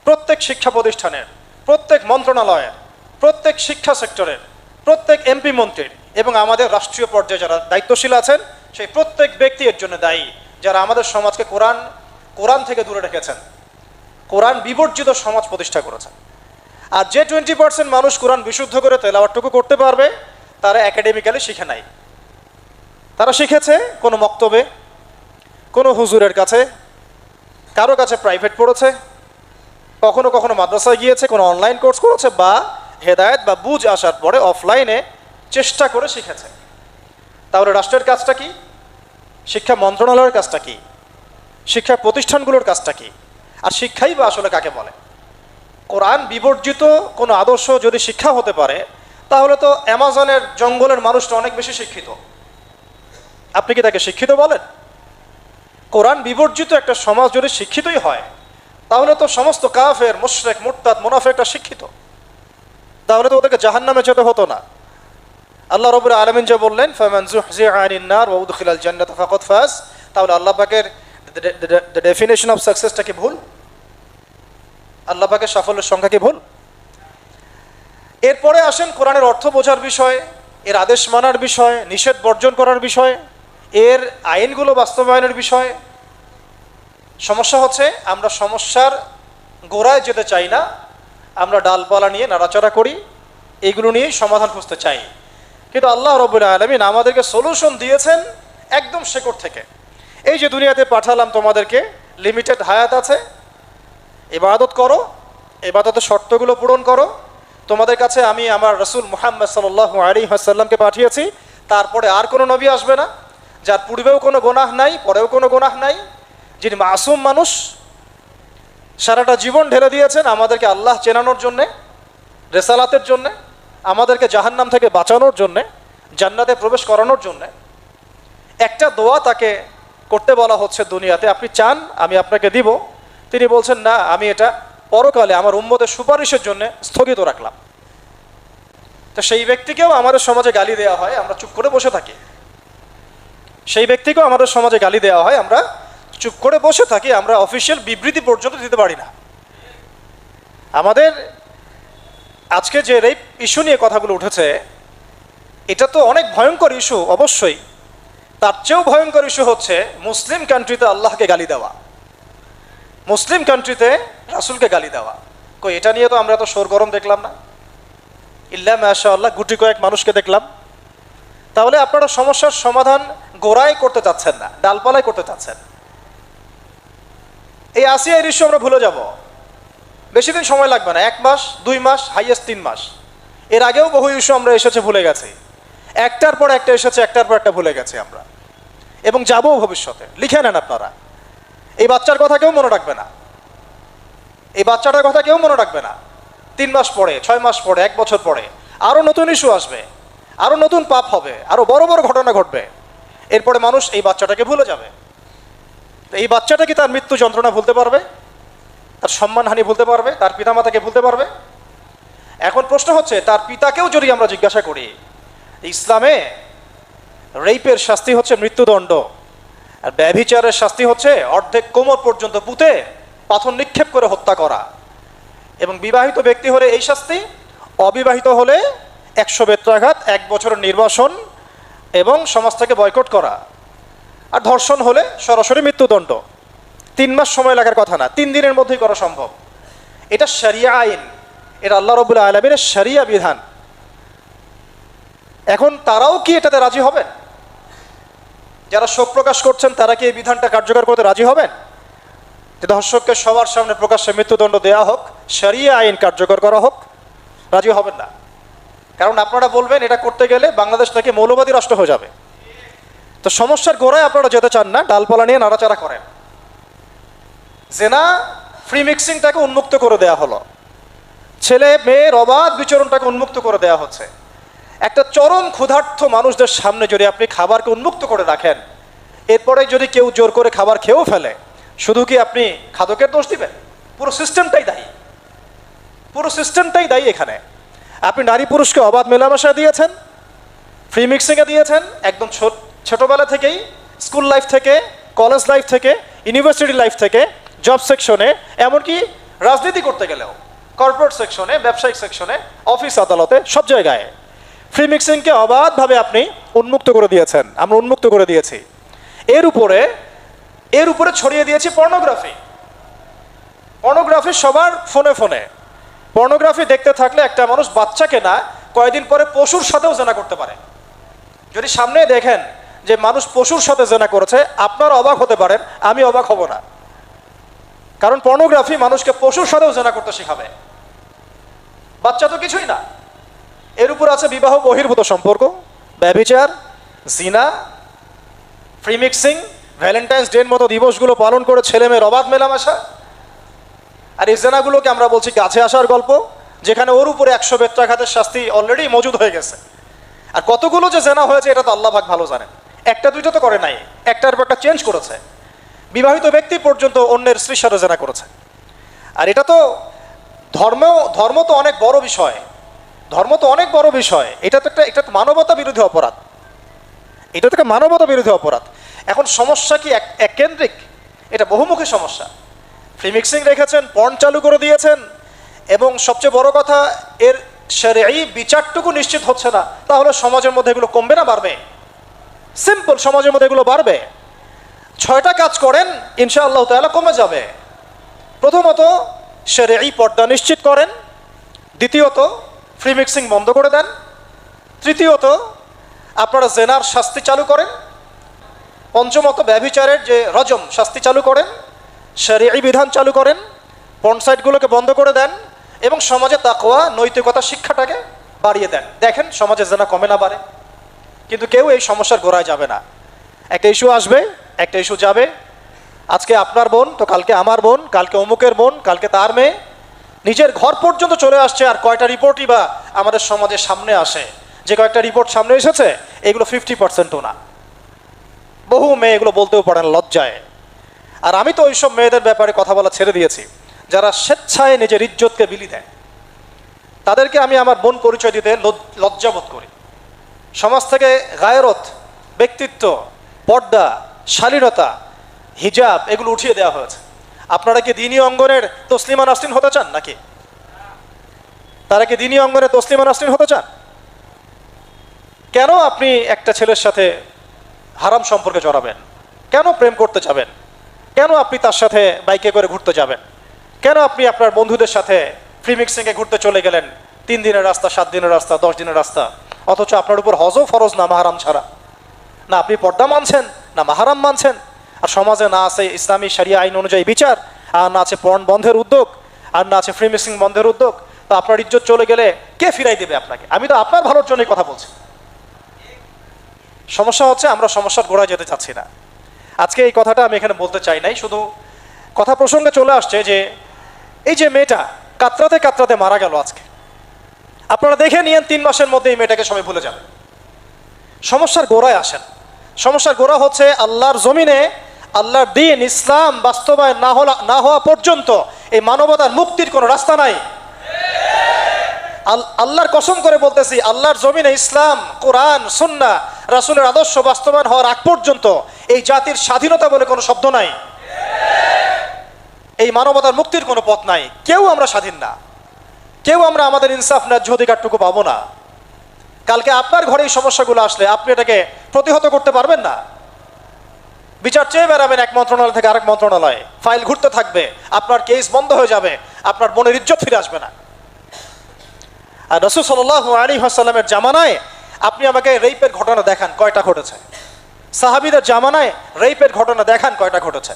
প্রত্যেক শিক্ষা প্রতিষ্ঠানের, প্রত্যেক মন্ত্রণালয়ের, প্রত্যেক শিক্ষা সেক্টরের, প্রত্যেক এমপি মন্ত্রীর এবং আমাদের রাষ্ট্রীয় পর্যায়ে যারা দায়িত্বশীল আছেন সেই প্রত্যেক ব্যক্তি এর জন্য দায়ী, যারা আমাদের সমাজকে কোরআন থেকে দূরে রেখেছেন, কোরআন বিবর্জিত সমাজ প্রতিষ্ঠা করেছেন। আর যে 20% মানুষ কোরআন বিশুদ্ধ করে তেলাওয়াতটুকু করতে পারবে, তারা একাডেমিক্যালি শিখে নাই। তারা শিখেছে কোনো মক্তবে, কোনো হুজুরের কাছে, কারো কাছে প্রাইভেট পড়েছে, কখনো কখনো মাদ্রাসায় গিয়েছে, কোনো অনলাইন কোর্স করেছে, বা হেদায়েত বা বুঝ আসার পরে অফলাইনে চেষ্টা করে শিখেছে। তাহলে রাষ্ট্রের কাজটা কি? শিক্ষা মন্ত্রণালয়ের কাজটা কি? শিক্ষা প্রতিষ্ঠানগুলোর কাজটা কি? আর শিক্ষাই বা আসলে কাকে বলে? কোরআন বিবর্জিত কোনো আদর্শ যদি শিক্ষা হতে পারে, তাহলে তো অ্যামাজনের জঙ্গলের মানুষটা অনেক বেশি শিক্ষিত। আপনি কি তাকে শিক্ষিত বলেন? কোরআন বিবর্জিত একটা সমাজ যদি শিক্ষিতই হয়, তাহলে তো সমস্ত কাফের, মুশরিক, মুরতাদ, মুনাফিকরা শিক্ষিত। তাহলে তো ওদেরকে জাহান্নামে যেতে হতো না। আল্লাহ রাব্বুল আলামিন যে বললেন ফামান যুহজিহা আনিন নার ওয়া উদখিলাল জান্নাতা ফাকাদ ফাজ, তাহলে আল্লাহ পাকের ডেফিনেশন অফ সাকসেসটা কি ভুল? আল্লাহ পাকের সাফল্যের সংখ্যা কি ভুল? এরপরে আসেন কোরআনের অর্থ বোঝার বিষয়, এর আদেশ মানার বিষয়, নিষেধ বর্জন করার বিষয়, এর আইনগুলো বাস্তবায়নের বিষয়। সমস্যা হচ্ছে আমরা সমস্যার গোড়ায় যেতে চাই না, আমরা ডালপালা নিয়ে নাড়াচাড়া করি, এইগুলো নিয়েই সমাধান খুঁজতে চাই। কিন্তু আল্লাহ রাব্বুল আলামিন আমাদেরকে সলিউশন দিয়েছেন একদম শেকড় থেকে। এই যে দুনিয়াতে পাঠালাম তোমাদেরকে, লিমিটেড হায়াত আছে, ইবাদত করো, ইবাদতের শর্তগুলো পূরণ করো। তোমাদের কাছে আমি আমার রাসূল মুহাম্মদ সাল্লাল্লাহু আলাইহি ওয়াসাল্লামকে পাঠিয়েছি, তারপরে আর কোনো নবী আসবে না, যার পূর্বেও কোনো গুনাহ নাই, পরেও কোনো গুনাহ নাই, যিনি মাসুম মানুষ, সারাটা জীবন ঢেলে দিয়েছেন আমাদেরকে আল্লাহ চেনানোর জন্যে, রেসালাতের জন্যে, আমাদেরকে জাহান্নাম থেকে বাঁচানোর জন্যে, জান্নাতে প্রবেশ করানোর জন্যে। একটা দোয়া তাকে করতে বলা হচ্ছে দুনিয়াতে, আপনি চান আমি আপনাকে দিব, তিনি বলছেন না, আমি এটা পরকালে আমার উম্মতের সুপারিশের জন্য স্থগিত রাখলাম। তো সেই ব্যক্তিকেও আমাদের সমাজে গালি দেওয়া হয়, আমরা চুপ করে বসে থাকি। সেই ব্যক্তিকেও আমাদের সমাজে গালি দেওয়া হয়, আমরা চুপ করে বসে থাকি, আমরা অফিসিয়াল বিবৃতি পর্যন্ত দিতে পারি না। আমাদের আজকে যে রেপ ইস্যু নিয়ে কথাগুলো উঠেছে, এটা তো অনেক ভয়ঙ্কর ইস্যু অবশ্যই। তার চেয়েও ভয়ঙ্কর ইস্যু হচ্ছে মুসলিম কান্ট্রিতে আল্লাহকে গালি দেওয়া, মুসলিম কান্ট্রিতে রাসূলকে গালি দেওয়া। কই এটা নিয়ে তো আমরা তো সরগরম দেখলাম না, ইল্লা মাশাআল্লাহ গুটি কয়েক মানুষকে দেখলাম। তাহলে আপনারা সমস্যার সমাধান গোড়ায় করতে চাচ্ছেন না, ডালপালায় করতে চাচ্ছেন। এই আসিয়ার ইস্যু আমরা ভুলে যাব, বেশি দিন সময় লাগবে না, 1 মাস 2 মাস হাইয়েস্ট 3 মাস। এর আগেও বহু ইস্যু আমরা এসেছে ভুলে গেছি, একটার পর একটা এসেছে, একটার পর একটা ভুলে গেছি আমরা, এবং যাবো ভবিষ্যতে। লিখে নেন আপনারা, এই বাচ্চার কথা কেউ মনে রাখবে না, এই বাচ্চাটার কথা কেউ মনে রাখবে না। 3 মাস পরে, 6 মাস পরে, 1 বছর পরে আরো নতুন ইস্যু আসবে, আরো নতুন পাপ হবে, আরো বড় বড় ঘটনা ঘটবে। এরপরে মানুষ এই বাচ্চাটাকে ভুলে যাবে। তো এই বাচ্চাটা কি তার মৃত্যু যন্ত্রণা ভুলতে পারবে? তার সম্মানহানি ভুলতে পারবে? তার পিতামাতাকে ভুলতে পারবে? এখন প্রশ্ন হচ্ছে, তার পিতাকেও যদি আমরা জিজ্ঞাসা করি, ইসলামে রেপের শাস্তি হচ্ছে মৃত্যুদণ্ড, আর ব্যভিচারের শাস্তি হচ্ছে অর্ধেক কোমর পর্যন্ত পুঁতে পাথর নিক্ষেপ করে হত্যা করা, এবং বিবাহিত ব্যক্তি হলে এই শাস্তি, অবিবাহিত হলে 100 বেত্রাঘাত, 1 বছরের নির্বাসন এবং সমাজ থেকে বয়কট করা, আর ধর্ষণ হলে সরাসরি মৃত্যুদণ্ড। 3 মাস সময় লাগার কথা না, 3 দিনের মধ্যেই করা সম্ভব। এটা শরিয়া আইন, এটা আল্লাহ রাব্বুল আলামিনের শরিয়া বিধান। এখন তারাও কি এটাতে রাজি হবেন? যারা শোক প্রকাশ করছেন তারা কি এই বিধানটা কার্যকর করতে রাজি হবেন যে ধর্ষককে সবার সামনে প্রকাশ্যে মৃত্যুদণ্ড দেওয়া হোক, শরিয়া আইন কার্যকর করা হোক? রাজি হবেন না, কারণ আপনারা বলবেন এটা করতে গেলে বাংলাদেশ নাকি মৌলবাদী রাষ্ট্র হয়ে যাবে। তো সমস্যার গোড়ায় আপনারা যেতে চান না, ডালপালা নিয়ে নাড়াচাড়া করেন। জেনা ফ্রি মিক্সিংটাকে উন্মুক্ত করে দেওয়া হলো, ছেলে মেয়ের অবাধ বিচরণটাকে উন্মুক্ত করে দেওয়া হচ্ছে। একটা চরম ক্ষুধার্ত মানুষদের সামনে যদি আপনি খাবারকে উন্মুক্ত করে রাখেন, এরপরে যদি কেউ জোর করে খাবার খেয়েও ফেলে, শুধু কি আপনি খাদকের দোষ দিবেন? পুরো সিস্টেমটাই দায়ী, পুরো সিস্টেমটাই দায়ী এখানে। আপনি নারী পুরুষকে অবাধ মেলামেশা দিয়েছেন, ফ্রি মিক্সিংয়ে দিয়েছেন, একদম ছোটবেলা থেকেই, স্কুল লাইফ থেকে, কলেজ লাইফ থেকে, ইউনিভার্সিটি লাইফ থেকে, জব সেকশনে, এমনকি রাজনীতি করতে গেলেও কর্পোরেট সেকশনে, ব্যবসায়িক সেকশনে, অফিস আদালতে, সব জায়গায় ফ্রি মিক্সিংকে অবাধভাবে আপনি উন্মুক্ত করে দিয়েছেন, আমরা উন্মুক্ত করে দিয়েছি। এর উপরে ছড়িয়ে দিয়েছি পর্নোগ্রাফি। পর্নোগ্রাফি সবার ফোনে ফোনে। পর্নোগ্রাফি দেখতে থাকলে একটা মানুষ বাচ্চাকে না, কয়েকদিন পরে পশুর সাথেও জেনা করতে পারে। যদি সামনে দেখেন যে মানুষ পশুর সাথে জেনা করেছে, আপনারা অবাক হতে পারেন, আমি অবাক হব না, কারণ পর্নোগ্রাফি মানুষকে পশুর সাথেও জেনা করতে শেখাবে। বাচ্চা তো কিছুই না। এর উপর আছে বিবাহ বহির্ভূত সম্পর্ক, ব্যভিচার, জিনা, ফ্রি মিক্সিং, ভ্যালেন্টাইন্স ডের মতো দিবসগুলো পালন করে ছেলে মেয়ের অবাধ মেলামেশা। আর এই জেনাগুলোকে আমরা বলছি কাছে আসার গল্প, যেখানে ওর উপরে 100 বেত্রাঘাতের শাস্তি অলরেডি মজুদ হয়ে গেছে। আর কতগুলো যে জেনা হয়েছে এটা তো আল্লাহ পাক ভালো জানেন। একটা দুইটা তো করে নাই, একটার পর একটা চেঞ্জ করেছে। বিবাহিত ব্যক্তি পর্যন্ত অন্যের স্ত্রীর সাথে জেনা করেছে। আর এটা তো ধর্ম তো অনেক বড় বিষয়, ধর্ম তো অনেক বড় বিষয়। এটা তো মানবতা বিরোধী অপরাধ, এটা তো একটা মানবতা বিরোধী অপরাধ। এখন সমস্যা কি এককেন্দ্রিক? এটা বহুমুখী সমস্যা। ফ্রি মিক্সিং রেখেছেন, পর্ন চালু করে দিয়েছেন, এবং সবচেয়ে বড় কথা এর শরঈ বিচারটুকু নিশ্চিত হচ্ছে না। তাহলে সমাজের মধ্যে এগুলো কমবে না বাড়বে? সিম্পল, সমাজের মধ্যে এগুলো বাড়বে। 6টা কাজ করেন, ইনশাআল্লাহ তাআলা কমে যাবে। প্রথমত শরঈ পর্দা নিশ্চিত করেন, দ্বিতীয়ত ফ্রি মিক্সিং বন্ধ করে দেন, তৃতীয়ত আপনারা জেনার শাস্তি চালু করেন, পঞ্চমত ব্যভিচারের যে রজম শাস্তি চালু করেন, শরঈ বিধান চালু করেন, পর্ন সাইটগুলোকে বন্ধ করে দেন, এবং সমাজে তাকওয়া নৈতিকতা শিক্ষাটাকে বাড়িয়ে দেন। দেখেন সমাজে জেনা কমে না বাড়ে। কিন্তু কেউ এই সমস্যার গোড়ায় যাবে না। একটা ইস্যু আসবে, একটা ইস্যু যাবে। আজকে আপনার বোন তো কালকে আমার বোন, কালকে অমুকের বোন, কালকে তার মেয়ে, নিজের ঘর পর্যন্ত চলে আসছে। আর কয়টা রিপোর্টই বা আমাদের সমাজের সামনে আসে? যে কয়েকটা রিপোর্ট সামনে এসেছে এগুলো 50%ও না। বহু মেয়ে এগুলো বলতেও পারেন লজ্জায়। আর আমি তো ওইসব মেয়েদের ব্যাপারে কথা বলা ছেড়ে দিয়েছি, যারা স্বেচ্ছায় নিজের ইজ্জতকে বিলি দেয়। তাদেরকে আমি আমার বোন পরিচয় দিতে লজ্জাবোধ করি। সমাজ থেকে গায়রত, ব্যক্তিত্ব, পর্দা, শালীনতা, হিজাব এগুলো উঠিয়ে দেওয়া হয়েছে। আপনারা কি দ্বীনি অঙ্গনের তসলিমা নাসরিন হতে চান নাকি? তারা কি দ্বীনি অঙ্গনে তসলিমা নাসরিন হতে চান? কেন আপনি একটা ছেলের সাথে হারাম সম্পর্কে জড়াবেন? কেন প্রেম করতে যাবেন? কেন আপনি তার সাথে বাইকে করে ঘুরতে যাবেন? কেন আপনি আপনার বন্ধুদের সাথে ফ্রি মিক্সিংয়ে ঘুরতে চলে গেলেন? 3 দিনের রাস্তা, 7 দিনের রাস্তা, 10 দিনের রাস্তা, অথচ আপনার উপর হজও ফরজ না মাহারাম ছাড়া। না আপনি পর্দা মানছেন, না মাহারাম মানছেন। আর সমাজে না আছে ইসলামী শরিয়া আইন অনুযায়ী বিচার, আর না আছে পর্ন বন্ধের উদ্যোগ, আর না আছে ফ্রি মিক্সিং বন্ধের উদ্যোগ। তো আপনার ইজ্জত চলে গেলে কে ফিরাই দেবে আপনাকে? আমি তো আপনার ভালোর জন্যই কথা বলছি। সমস্যা হচ্ছে আমরা সমস্যার গোড়ায় যেতে চাচ্ছি না। আজকে এই কথাটা আমি এখানে বলতে চাই নাই, শুধু কথা প্রসঙ্গে চলে আসছে যে এই যে মেয়েটা কাতরাতে কাতরাতে মারা গেল আজকে, আপনারা দেখে নিয়েন 3 মাসের মধ্যে এই মেয়েটাকে সবাই ভুলে যাবে। সমস্যার গোড়ায় আসেন। সমস্যার গোড়া হচ্ছে আল্লাহর জমিনে আল্লাহর দ্বীন ইসলাম বাস্তবায়ন না হওয়া পর্যন্ত এই মানবতার মুক্তির কোনো রাস্তা নাই। আল্লাহর কসম করে বলতেছি, আল্লাহর জমিনে ইসলাম, কোরআন, সুন্নাহ, রাসূলের আদর্শ বাস্তবায়ন হওয়ার আগ পর্যন্ত এই জাতির স্বাধীনতা বলে কোনো শব্দ নাই। এই মানবতার মুক্তির কোনো পথ নাই। কেউ আমরা স্বাধীন না, কেউ আমরা আমাদের ইনসাফ ন্যায্য অধিকারটুকু পাবো না। কালকে আপনার ঘরে এই সমস্যাগুলো আসলে আপনি এটাকে প্রতিহত করতে পারবেন না। বিচার চেয়ে বেড়াবেন এক মন্ত্রণালয় থেকে আরেক মন্ত্রণালয়ে, ফাইল ঘুরতে থাকবে, আপনার কেস বন্ধ হয়ে যাবে, আপনার বোনের ইজ্জত ফিরে আসবে না। আর রাসূল সাল্লাল্লাহু আলাইহি ওয়াসাল্লামের জামানায় আপনি আমাকে রেপের ঘটনা দেখান কয়টা ঘটেছে? সাহাবীদের জামানায় রেপের ঘটনা দেখান কয়টা ঘটেছে?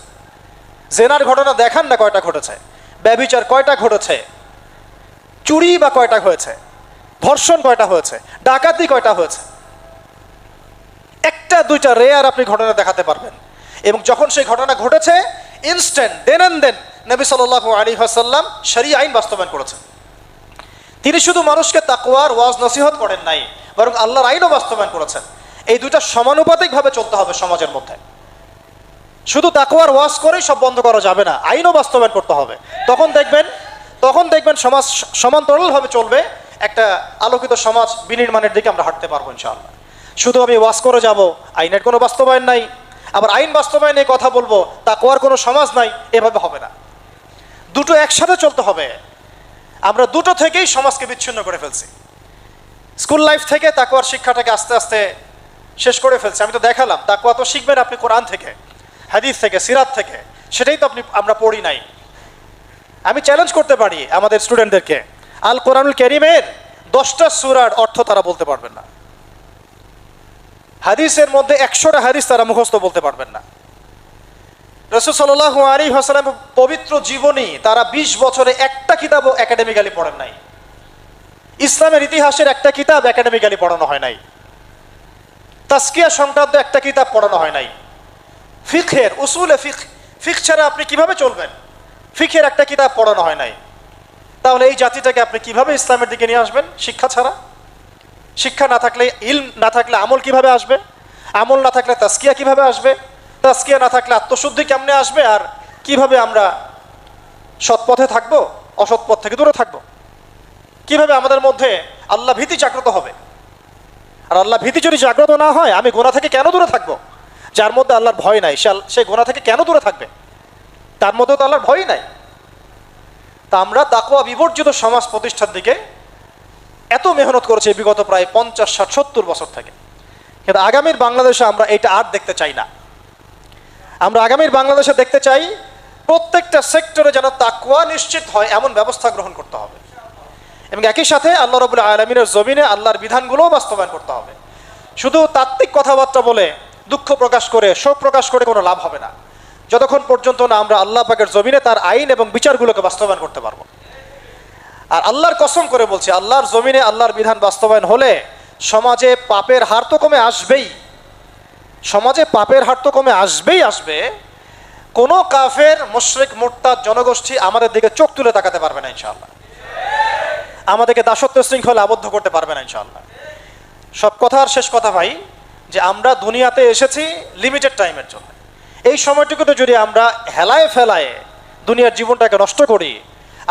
জেনার ঘটনা দেখান না কয়টা ঘটেছে? ব্যভিচার কয়টা ঘটেছে? চুরি বা কয়টা হয়েছে? ধর্ষণ কয়টা হয়েছে? ডাকাতি কয়টা হয়েছে? একটা দুইটা রেয়ার আপনি ঘটনা দেখাতে পারবেন। এবং যখন সেই ঘটনা ঘটেছে ইনস্ট্যান্ট দেন নবী সাল্লাল্লাহু আলাইহি ওয়াসাল্লাম শরীয়ত আইন বাস্তবায়ন করেছেন। তিনি শুধু মানুষকে তাকওয়ার ওয়াজ নসিহত করেন নাই, বরং আল্লাহর আইনও বাস্তবায়ন করেছেন। এই দুইটা সমানুপাতিকভাবে চলতে হবে সমাজের মধ্যে। শুধু তাকওয়ার ওয়াজ করেই সব বন্ধ করা যাবে না, আইনও বাস্তবায়ন করতে হবে। তখন দেখবেন সমাজ সমান্তরালভাবে চলবে, একটা আলোকিত সমাজ বিনির্মাণের দিকে আমরা হাঁটতে পারবো ইনশাআল্লাহ। শুধু আমি ওয়াজ করে যাব, আইনের কোনো বাস্তবায়ন নাই, আবার আইন বাস্তবায়নে কথা বলবো, তাকওয়ার কোনো সমাজ নাই, এভাবে হবে না। দুটো একসাথে চলতে হবে। আমরা দুটো থেকেই সমাজকে বিচ্ছিন্ন করে ফেলছি। স্কুল লাইফ থেকে তাকওয়ার শিক্ষাটাকে আস্তে আস্তে শেষ করে ফেলছি। আমি তো দেখালাম তাকওয়া তো শিখবেন আপনি কোরআন থেকে, হাদিস থেকে, সিরাত থেকে, সেটাই তো আমরা পড়ি নাই। আমি চ্যালেঞ্জ করতে পারি আমাদের স্টুডেন্টদেরকে, আল কোরআনুল কারীমের 10টা সূরার অর্থ তারা বলতে পারবেন না। হাদিসের মধ্যে 100টা হাদিস তারা মুখস্থ বলতে পারবেন না। রাসূল সাল্লাল্লাহু আলাইহি ওয়াসাল্লামের পবিত্র জীবনী তারা 20 বছরে একটা কিতাবও একাডেমিক্যালি পড়েন নাই। ইসলামের ইতিহাসের একটা কিতাব একাডেমিক্যালি পড়ানো হয় নাই। তাজকিয়া সংক্রান্ত একটা কিতাব পড়ানো হয় নাই। ফিকহের উসুলে ফিকহ ছাড়া আপনি কিভাবে চলবেন? ফিকহের একটা কিতাব পড়ানো হয় নাই। তাহলে এই জাতিটাকে আপনি কিভাবে ইসলামের দিকে নিয়ে আসবেন? শিক্ষা ছাড়া। শিক্ষা না থাকলে, ইলম না থাকলে আমল কিভাবে আসবে? আমল না থাকলে তাজকিয়া কিভাবে আসবে? তাজকিয়া না থাকলে আত্মশুদ্ধি কেমনে আসবে? আর কিভাবে আমরা সৎ পথে থাকবো, অসৎ পথ থেকে দূরে থাকবো? কিভাবে আমাদের মধ্যে আল্লাহ ভীতি জাগ্রত হবে? আর আল্লাহ ভীতি যদি জাগ্রত না হয়, আমি গুনাহ থেকে কেন দূরে থাকবো? যার মধ্যে আল্লাহর ভয় নাই সে গুনাহ থেকে কেন দূরে থাকবে? তার মধ্যে তো আল্লাহর ভয় নাই। তা আমরা তাকওয়া বিবর্জিত সমাজ প্রতিষ্ঠার দিকে এত মেহনত করেছি বিগত প্রায় 50, 60, 70 বছর থেকে। কিন্তু আগামীর বাংলাদেশে আমরা এটা আর দেখতে চাই না। আমরা আগামীর বাংলাদেশে দেখতে চাই প্রত্যেকটা সেক্টরে যেন তাকওয়া নিশ্চিত হয় এমন ব্যবস্থা গ্রহণ করতে হবে, এবং একই সাথে আল্লাহ রাব্বুল আলামিনের জমিনে আল্লাহর বিধানগুলোও বাস্তবায়ন করতে হবে। শুধু তাত্ত্বিক কথাবার্তা বলে, দুঃখ প্রকাশ করে, শোক প্রকাশ করে কোনো লাভ হবে না, যতক্ষণ পর্যন্ত না আমরা আল্লাহ পাকের জমিনে তার আইন এবং বিচারগুলোকে বাস্তবায়ন করতে পারবো। আর আল্লাহর কসম করে বলছি, আল্লাহর জমিনে আল্লাহর বিধান বাস্তবায়ন হলে সমাজে পাপের হার তো কমে আসবেই। সমাজে পাপের হার তো কমে আসবে। কোনো কাফের, মুশরিক, মুরতাদ জনগোষ্ঠী আমাদের দিকে চোখ তুলে তাকাতে পারবে না ইনশাআল্লাহ। আমাদেরকে দাসত্ব শৃঙ্খলে আবদ্ধ করতে পারবে না ইনশাআল্লাহ। সব কথার শেষ কথা ভাই, যে আমরা দুনিয়াতে এসেছি লিমিটেড টাইমের জন্য। এই সময়টুকুতে যদি আমরা হেলায় ফেলায় দুনিয়ার জীবনটাকে নষ্ট করি,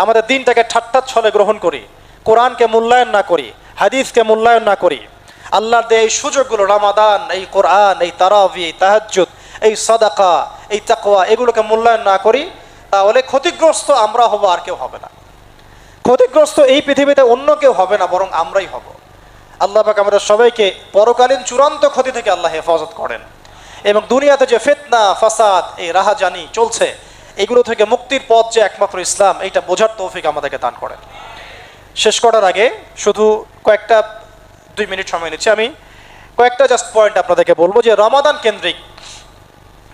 আমাদের দিনটাকে ঠাট্টা ছলে গ্রহণ করি, কোরআনকে মূল্যায়ন না করি, হাদিসকে মূল্যায়ন না করি, আল্লাহর দেয় এই সুযোগগুলো, রমাদান, এই কোরআন, এই তারাবি, এই তাহাজ্জুদ, এই সাদাকা, এই তাকওয়া, এগুলোকে মূল্যায়ন না করি, তাহলে ক্ষতিগ্রস্ত আমরা হব, আর কেউ হবে না। ক্ষতিগ্রস্ত এই পৃথিবীতে অন্য কেউ হবে না, বরং আমরাই হব। আল্লাহ পাক আমাদের সবাইকে পরকালীন চূড়ান্ত ক্ষতি থেকে আল্লাহ হেফাজত করেন, এবং দুনিয়াতে যে ফিতনা, ফাসাদ, এই রাহাজানি চলছে, এগুলো থেকে মুক্তির পথ যে একমাত্র ইসলাম, এইটা বোঝার তৌফিক আমাদেরকে দান করেন। শেষ করার আগে শুধু কয়েকটা 2 মিনিট সময় নিচ্ছি, আমি কয়েকটা জাস্ট পয়েন্ট আপনাদেরকে বলবো। যে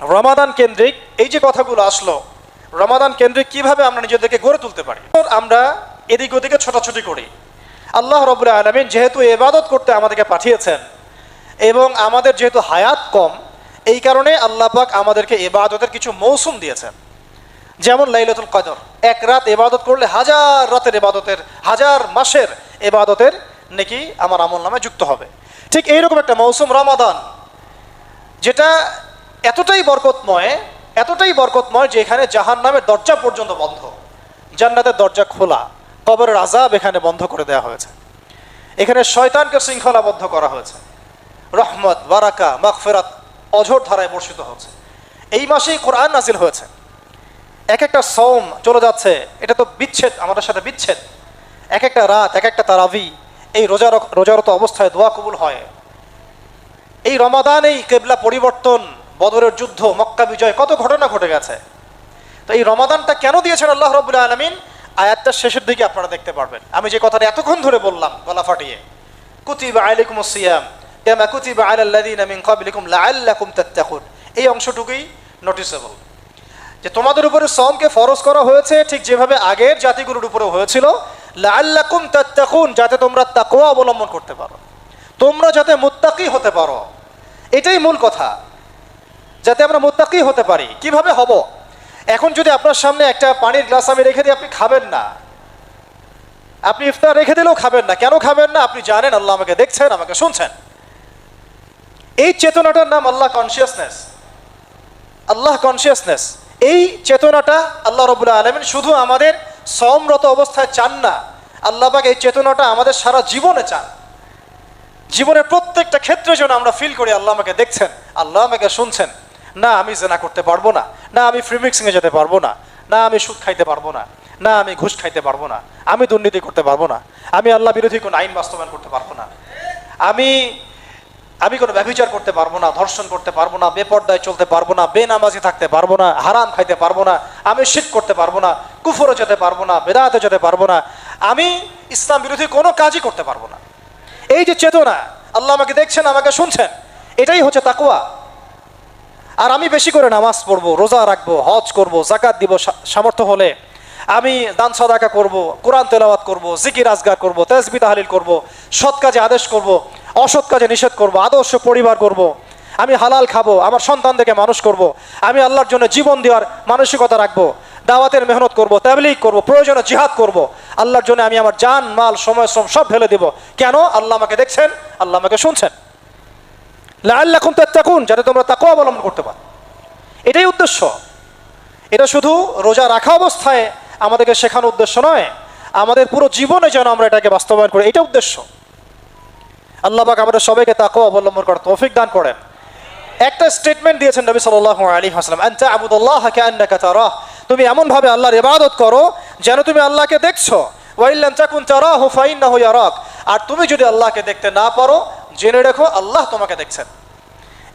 রমাদান কেন্দ্রিক এই যে কথাগুলো আসলো, রমাদান কেন্দ্রিক কিভাবে আমরা নিজেদেরকে গড়ে তুলতে পারি। আমরা এদিক ওদিকে ছোটাছুটি করি। আল্লাহ রাব্বুল আলামিন যেহেতু ইবাদত করতে আমাদেরকে পাঠিয়েছেন এবং আমাদের যেহেতু হায়াত কম, এই কারণে আল্লাহ পাক আমাদেরকে ইবাদতের কিছু মৌসুম দিয়েছেন। যেমন লাইলাতুল কদর, এক রাত ইবাদত করলে হাজার রাতের ইবাদতের, হাজার মাসের ইবাদতের নেকি আমার আমল নামে যুক্ত হবে। ঠিক এইরকম একটা মৌসুম রমাদান, যেটা এতটাই বরকতময় যে এখানে জাহান্নামের দরজা পর্যন্ত বন্ধ, জান্নাতের দরজা খোলা, কবরের আযাব এখানে বন্ধ করে দেওয়া হয়েছে, এখানে শয়তানকে শৃঙ্খলাবদ্ধ করা হয়েছে, রহমত, বারাকা, মাগফিরাত অঝোর ধারায় বর্ষিত হচ্ছে। এই মাসেই কোরআন নাজিল হয়েছে। এক একটা সওম চলে যাচ্ছে, এটা তো বিচ্ছেদ, আমাদের সাথে বিচ্ছেদ। এক একটা রাত, এক একটা তারাবি, এই রোজারত অবস্থায় দোয়া কবুল হয়। এই রমাদানেই কেবলা পরিবর্তন, বদরের যুদ্ধ, মক্কা বিজয়, কত ঘটনা ঘটে গেছে। তো এই রমাদানটা কেন দিয়েছেন আল্লাহ রাব্বুল আলামিন, আয়াতটার শেষের দিকে আপনারা দেখতে পারবেন। আমি যে কথাটা এতক্ষণ ধরে বললাম গলা ফাটিয়ে, কুতিবা আলাইকুমুস সিয়াম কামা কুতিবা আলাল লাযিনা মিন ক্বাবলিকুম লাআল্লাকুম তাত্তাকুন, এই অংশটুকুই নোটিসেবল, যে তোমাদের উপরে সওমকে ফরজ করা হয়েছে ঠিক যেভাবে আগের জাতিগুলোর উপরে হয়েছিল, লাআল্লাকুম তাত্তাকুন, যাতে তোমরা তাকওয়া অবলম্বন করতে পারো, তোমরা যাতে মুত্তাকি হতে পারো। এটাই মূল কথা, যাতে আমরা মুত্তাকি হতে পারি। কিভাবে হব? এখন যদি আপনার সামনে একটা পানির গ্লাস আমি রেখে দিই, আপনি খাবেন না, আপনি ইফতার রেখে দিলেও খাবেন না। কেন খাবেন না? আপনি জানেন আল্লাহ আমাকে দেখছেন, আমাকে শুনছেন। এই চেতনাটার নাম আল্লাহ কনসিয়াসনেস। আল্লাহ কনসিয়াসনেস, এই চেতনাটা আল্লাহ রাব্বুল আলামিন শুধু আমাদের সওমরত অবস্থায় চান না, আল্লাহ পাক এই চেতনাটা আমাদের সারা জীবনে চান। জীবনের প্রত্যেকটা ক্ষেত্রে যেন আমরা ফিল করি আল্লাহ আমাকে দেখছেন, আল্লাহ আমাকে শুনছেন। না আমি জেনা করতে পারবো না, না আমি ফ্রি মিক্সিংয়ে যেতে পারবো না, না আমি সুদ খাইতে পারবো না, না আমি ঘুষ খাইতে পারবো না, আমি দুর্নীতি করতে পারবো না, আমি আল্লাহ বিরোধী কোনো আইন বাস্তবায়ন করতে পারবো না, আমি কোনো ব্যভিচার করতে পারবো না, ধর্ষণ করতে পারবো না, বেপর্দায় চলতে পারবো না, বেনামাজি থাকতে পারবো না, হারাম খাইতে পারবো না, আমি শিরক করতে পারবো না, কুফরে যেতে পারবো না, বেদাতে যেতে পারবো না, আমি ইসলাম বিরোধী কোনো কাজই করতে পারবো না। এই যে চেতনা, আল্লাহ আমাকে দেখছেন, আমাকে শুনছেন, এটাই হচ্ছে তাকওয়া। আর আমি বেশি করে নামাজ পড়বো, রোজা রাখবো, হজ করব, যাকাত দিব, সামর্থ্য হলে আমি দান সাদাকা করব, কোরআন তেলাওয়াত করব, জিকির আজগার করব, তাসবিহ তাহলিল করব, সৎ কাজে আদেশ করব, অসৎ কাজে নিষেধ করব, আদর্শ পরিবার করব, আমি হালাল খাবো, আমার সন্তানদেরকে মানুষ করব, আমি আল্লাহর জন্য জীবন দেওয়ার মানসিকতা রাখবো, দাওয়াতের মেহনত করব, তাবলীগ করব, প্রয়োজনে জিহাদ করব, আল্লাহর জন্য আমি আমার জান মাল সময় শ্রম সব ঢেলে দেব। কেন? আল্লাহ আমাকে দেখছেন, আল্লাহ আমাকে শুনছেন। লাআল্লাকুম তাত্তাকুন, যাতে তোমরা তাকওয়া অবলম্বন করতে পারো, এটাই উদ্দেশ্য। এটা শুধু রোজা রাখা অবস্থায় আমাদেরকে শেখানোর উদ্দেশ্য নয়, আমাদের পুরো জীবনে যেন আমরা এটাকে বাস্তবায়ন করি, এটা উদ্দেশ্য। আল্লাহ পাক আমাদের সবাইকে তাকওয়া অবলম্বন করার তৌফিক দান করেন। একটা স্টেটমেন্ট দিয়েছেন নবী সাল্লাল্লাহু আলাইহি ওয়াসাল্লাম, আনতা আবুদুল্লাহ কাআন্নাকা তারাহ, তুমি এমনভাবে আল্লাহর ইবাদত করো যেন তুমি আল্লাহকে দেখছো। ওয়া ইল্লাম তাকুন তারাহু ফাইন্নাহু ইয়ারাক, আর তুমি যদি আল্লাহকে দেখতে না পারো, জেনে রেখো আল্লাহ তোমাকে দেখছেন।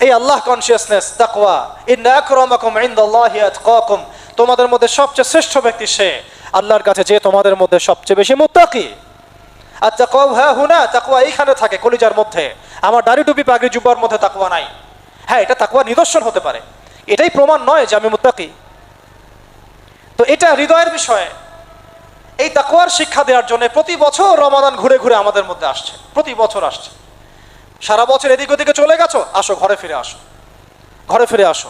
এই আল্লাহ কনসিয়াসনেস, তাকওয়া, ইন্না আকরামাকুম ইনদাল্লাহি আতকাকুম, তোমাদের মধ্যে সবচেয়ে শ্রেষ্ঠ ব্যক্তি সে আল্লাহর কাছে যে তোমাদের মধ্যে সবচেয়ে বেশি মুত্তাকি। আর তাকওয়া হা হুনা, তাকওয়া এইখানে থাকে কলিজার মধ্যে। আমার দাড়ি টুপি পাগড়ি জুব্বার মধ্যে তাকওয়া নাই। হ্যাঁ, এটা তাকওয়া নিদর্শন হতে পারে, এটাই প্রমাণ নয় যে আমি মুত্তাকি। তো এটা হৃদয়ের বিষয়। এই তাকওয়ার শিক্ষা দেওয়ার জন্য প্রতি বছর রমাদান ঘুরে ঘুরে আমাদের মধ্যে আসছে, প্রতি বছর আসছে। সারা বছর এদিক ওদিকে চলে গেছো, আসো ঘরে ফিরে আসো, ঘরে ফিরে আসো,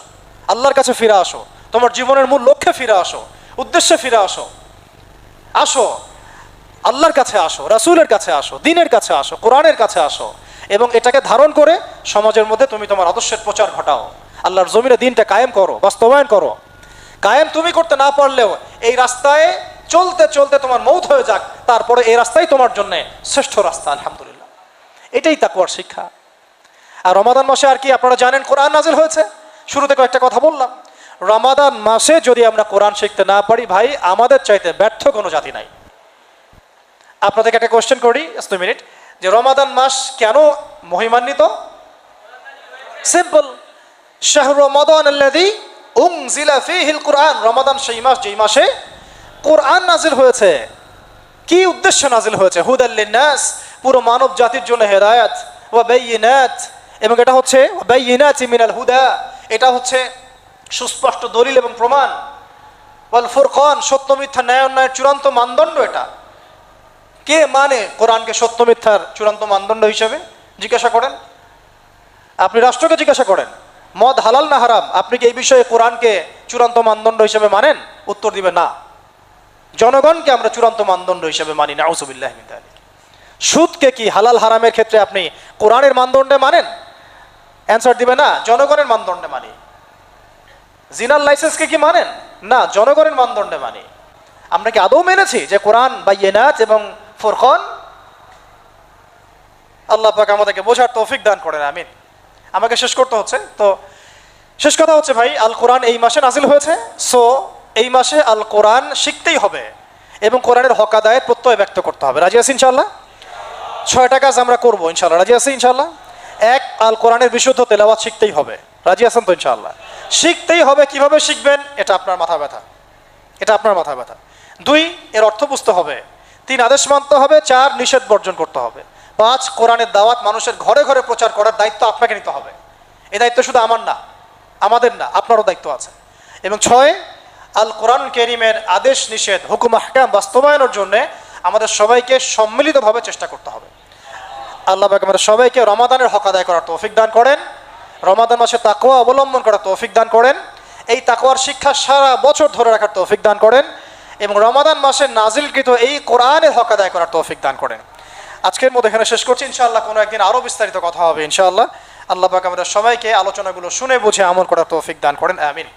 আল্লাহর কাছে ফিরে আসো, তোমার জীবনের মূল লক্ষ্যে ফিরে আসো, উদ্দেশ্যে ফিরে আসো, আসো আল্লাহর কাছে আসো, রাসূলের কাছে আসো, দ্বীনের কাছে আসো, কোরআনের কাছে আসো, এবং এটাকে ধারণ করে সমাজের মধ্যে তুমি তোমার আদর্শের প্রচার ঘটাও, আল্লাহর জমিনে দ্বীনটা কায়েম করো, বাস্তবায়ন করো। কায়েম তুমি করতে না পারলেও এই রাস্তায় চলতে চলতে তোমার মৌত হয়ে যাক, তারপরে এই রাস্তাই তোমার জন্য শ্রেষ্ঠ রাস্তা। আলহামদুলিল্লাহ, এটাই তাকওয়ার শিক্ষা। আর রমাদান মাসে আর কি আপনারা জানেন, কোরআন নাজিল হয়েছে। শুরুতে কয়েকটা কথা বললাম। রমাদান মাসে যদি আমরা কোরআন শিখতে না পারি, ভাই আমাদের চাইতে ব্যর্থ কোনো জাতি নাই। আপনাদেরকে একটা কোশ্চেন করি, 2 মিনিট, যে রমাদান মাস কেন মহিমান্বিত? সিম্পল, শাহরু রমাদান আল্লাযী উনজিলা ফীহিল কুরআন, রমাদান সেই মাস যেই মাসে কোরআন নাজিল হয়েছে। কি উদ্দেশ্যে নাজিল হয়েছে? হুদাল লিন্নাস, পুরো মানব জাতির জন্য হেদায়েত, ওয়া বাইয়িনাত, এবং এটা হচ্ছে বাইয়িনাতি মিনাল হুদা, এটা হচ্ছে সুস্পষ্ট দলিল এবং প্রমাণ, ওয়াল ফুরকান, সত্য মিথ্যা ন্যায় অন্যায়ের চূড়ান্ত মানদণ্ড এটা। কে মানে কোরআনকে সত্য মিথ্যার চূড়ান্ত মানদণ্ড হিসেবে? জিজ্ঞাসা করেন, আপনি রাষ্ট্রকে জিজ্ঞাসা করেন মদ হালাল না হারাম, আপনি কি এই বিষয়ে কোরআনকে চূড়ান্ত মানদণ্ড হিসেবে মানেন? উত্তর দিবে না। জনগণকে আমরা চূড়ান্ত মানদণ্ড হিসেবে মানি, নাউযুবিল্লাহি মিন যালিক। সুদকে কি হালাল হারামের ক্ষেত্রে আপনি কোরআনের মানদণ্ডে মানেন? অ্যান্সার দিবে না, জনগণের মানদণ্ডে মানি। জিনার লাইসেন্সকে কি মানেন? না, জনগণের মানদণ্ডে মানি। আমরা কি আদৌ মেনেছি যে কোরআন বাইয়িনাত এবং ফুরকান? আল্লাহ পাক আমাদেরকে বোঝার তৌফিক দান করেন, আমিন। আমাকে শেষ করতে হচ্ছে, তো শেষ কথা হচ্ছে ভাই, আল কোরআন এই মাসে নাজিল হয়েছে। সো এই মাসে আল কোরআন শিখতেই হবে এবং কোরআনের হক আদায়ের প্রত্যয় ব্যক্ত করতে হবে। রাজি আছি ইনশাআল্লাহ? 6টা কাজ আমরা করবো ইনশাআল্লাহ। রাজি আছি ইনশাআল্লাহ? 1, আল কোরআনের বিশুদ্ধ তেলাওয়াত শিখতেই হবে। রাজি আছেন তো ইনশাআল্লাহ? শিখতেই হবে। কিভাবে শিখবেন এটা আপনার মাথা ব্যথা, এটা আপনার মাথা ব্যথা। 2, এর অর্থ বুঝতে হবে। 3, আদেশ মানতে হবে। 4, নিষেধ বর্জন করতে হবে। 5, কোরআনের দাওয়াত মানুষের ঘরে ঘরে প্রচার করার দায়িত্ব আপনাকে নিতে হবে। এই দায়িত্ব শুধু আমার না, আমাদের না, আপনারও দায়িত্ব আছে। এবং 6, আল কোরআন কারীমের আদেশ নিষেধ হুকুম আহকাম বাস্তবায়নের জন্য আমাদের সবাইকে সম্মিলিতভাবে চেষ্টা করতে হবে। আল্লাহ পাক আমাদের সবাইকে রমাদানের হক আদায় করার তৌফিক দান করেন, রমাদান মাসে তাকওয়া অবলম্বন করার তৌফিক দান করেন, এই তাকওয়ার শিক্ষা সারা বছর ধরে রাখার তৌফিক দান করেন এবং রমাদান মাসে নাজিলকৃত এই কোরআনের হক আদায় করার তৌফিক দান করেন। আজকের মধ্যে এখানে শেষ করছি। ইনশাআল্লাহ কোনো একদিন আরও বিস্তারিত কথা হবে ইনশাআল্লাহ। আল্লাহ পাক আমাদের সবাইকে আলোচনাগুলো শুনে বুঝে আমল করার তৌফিক দান করেন, আমিন।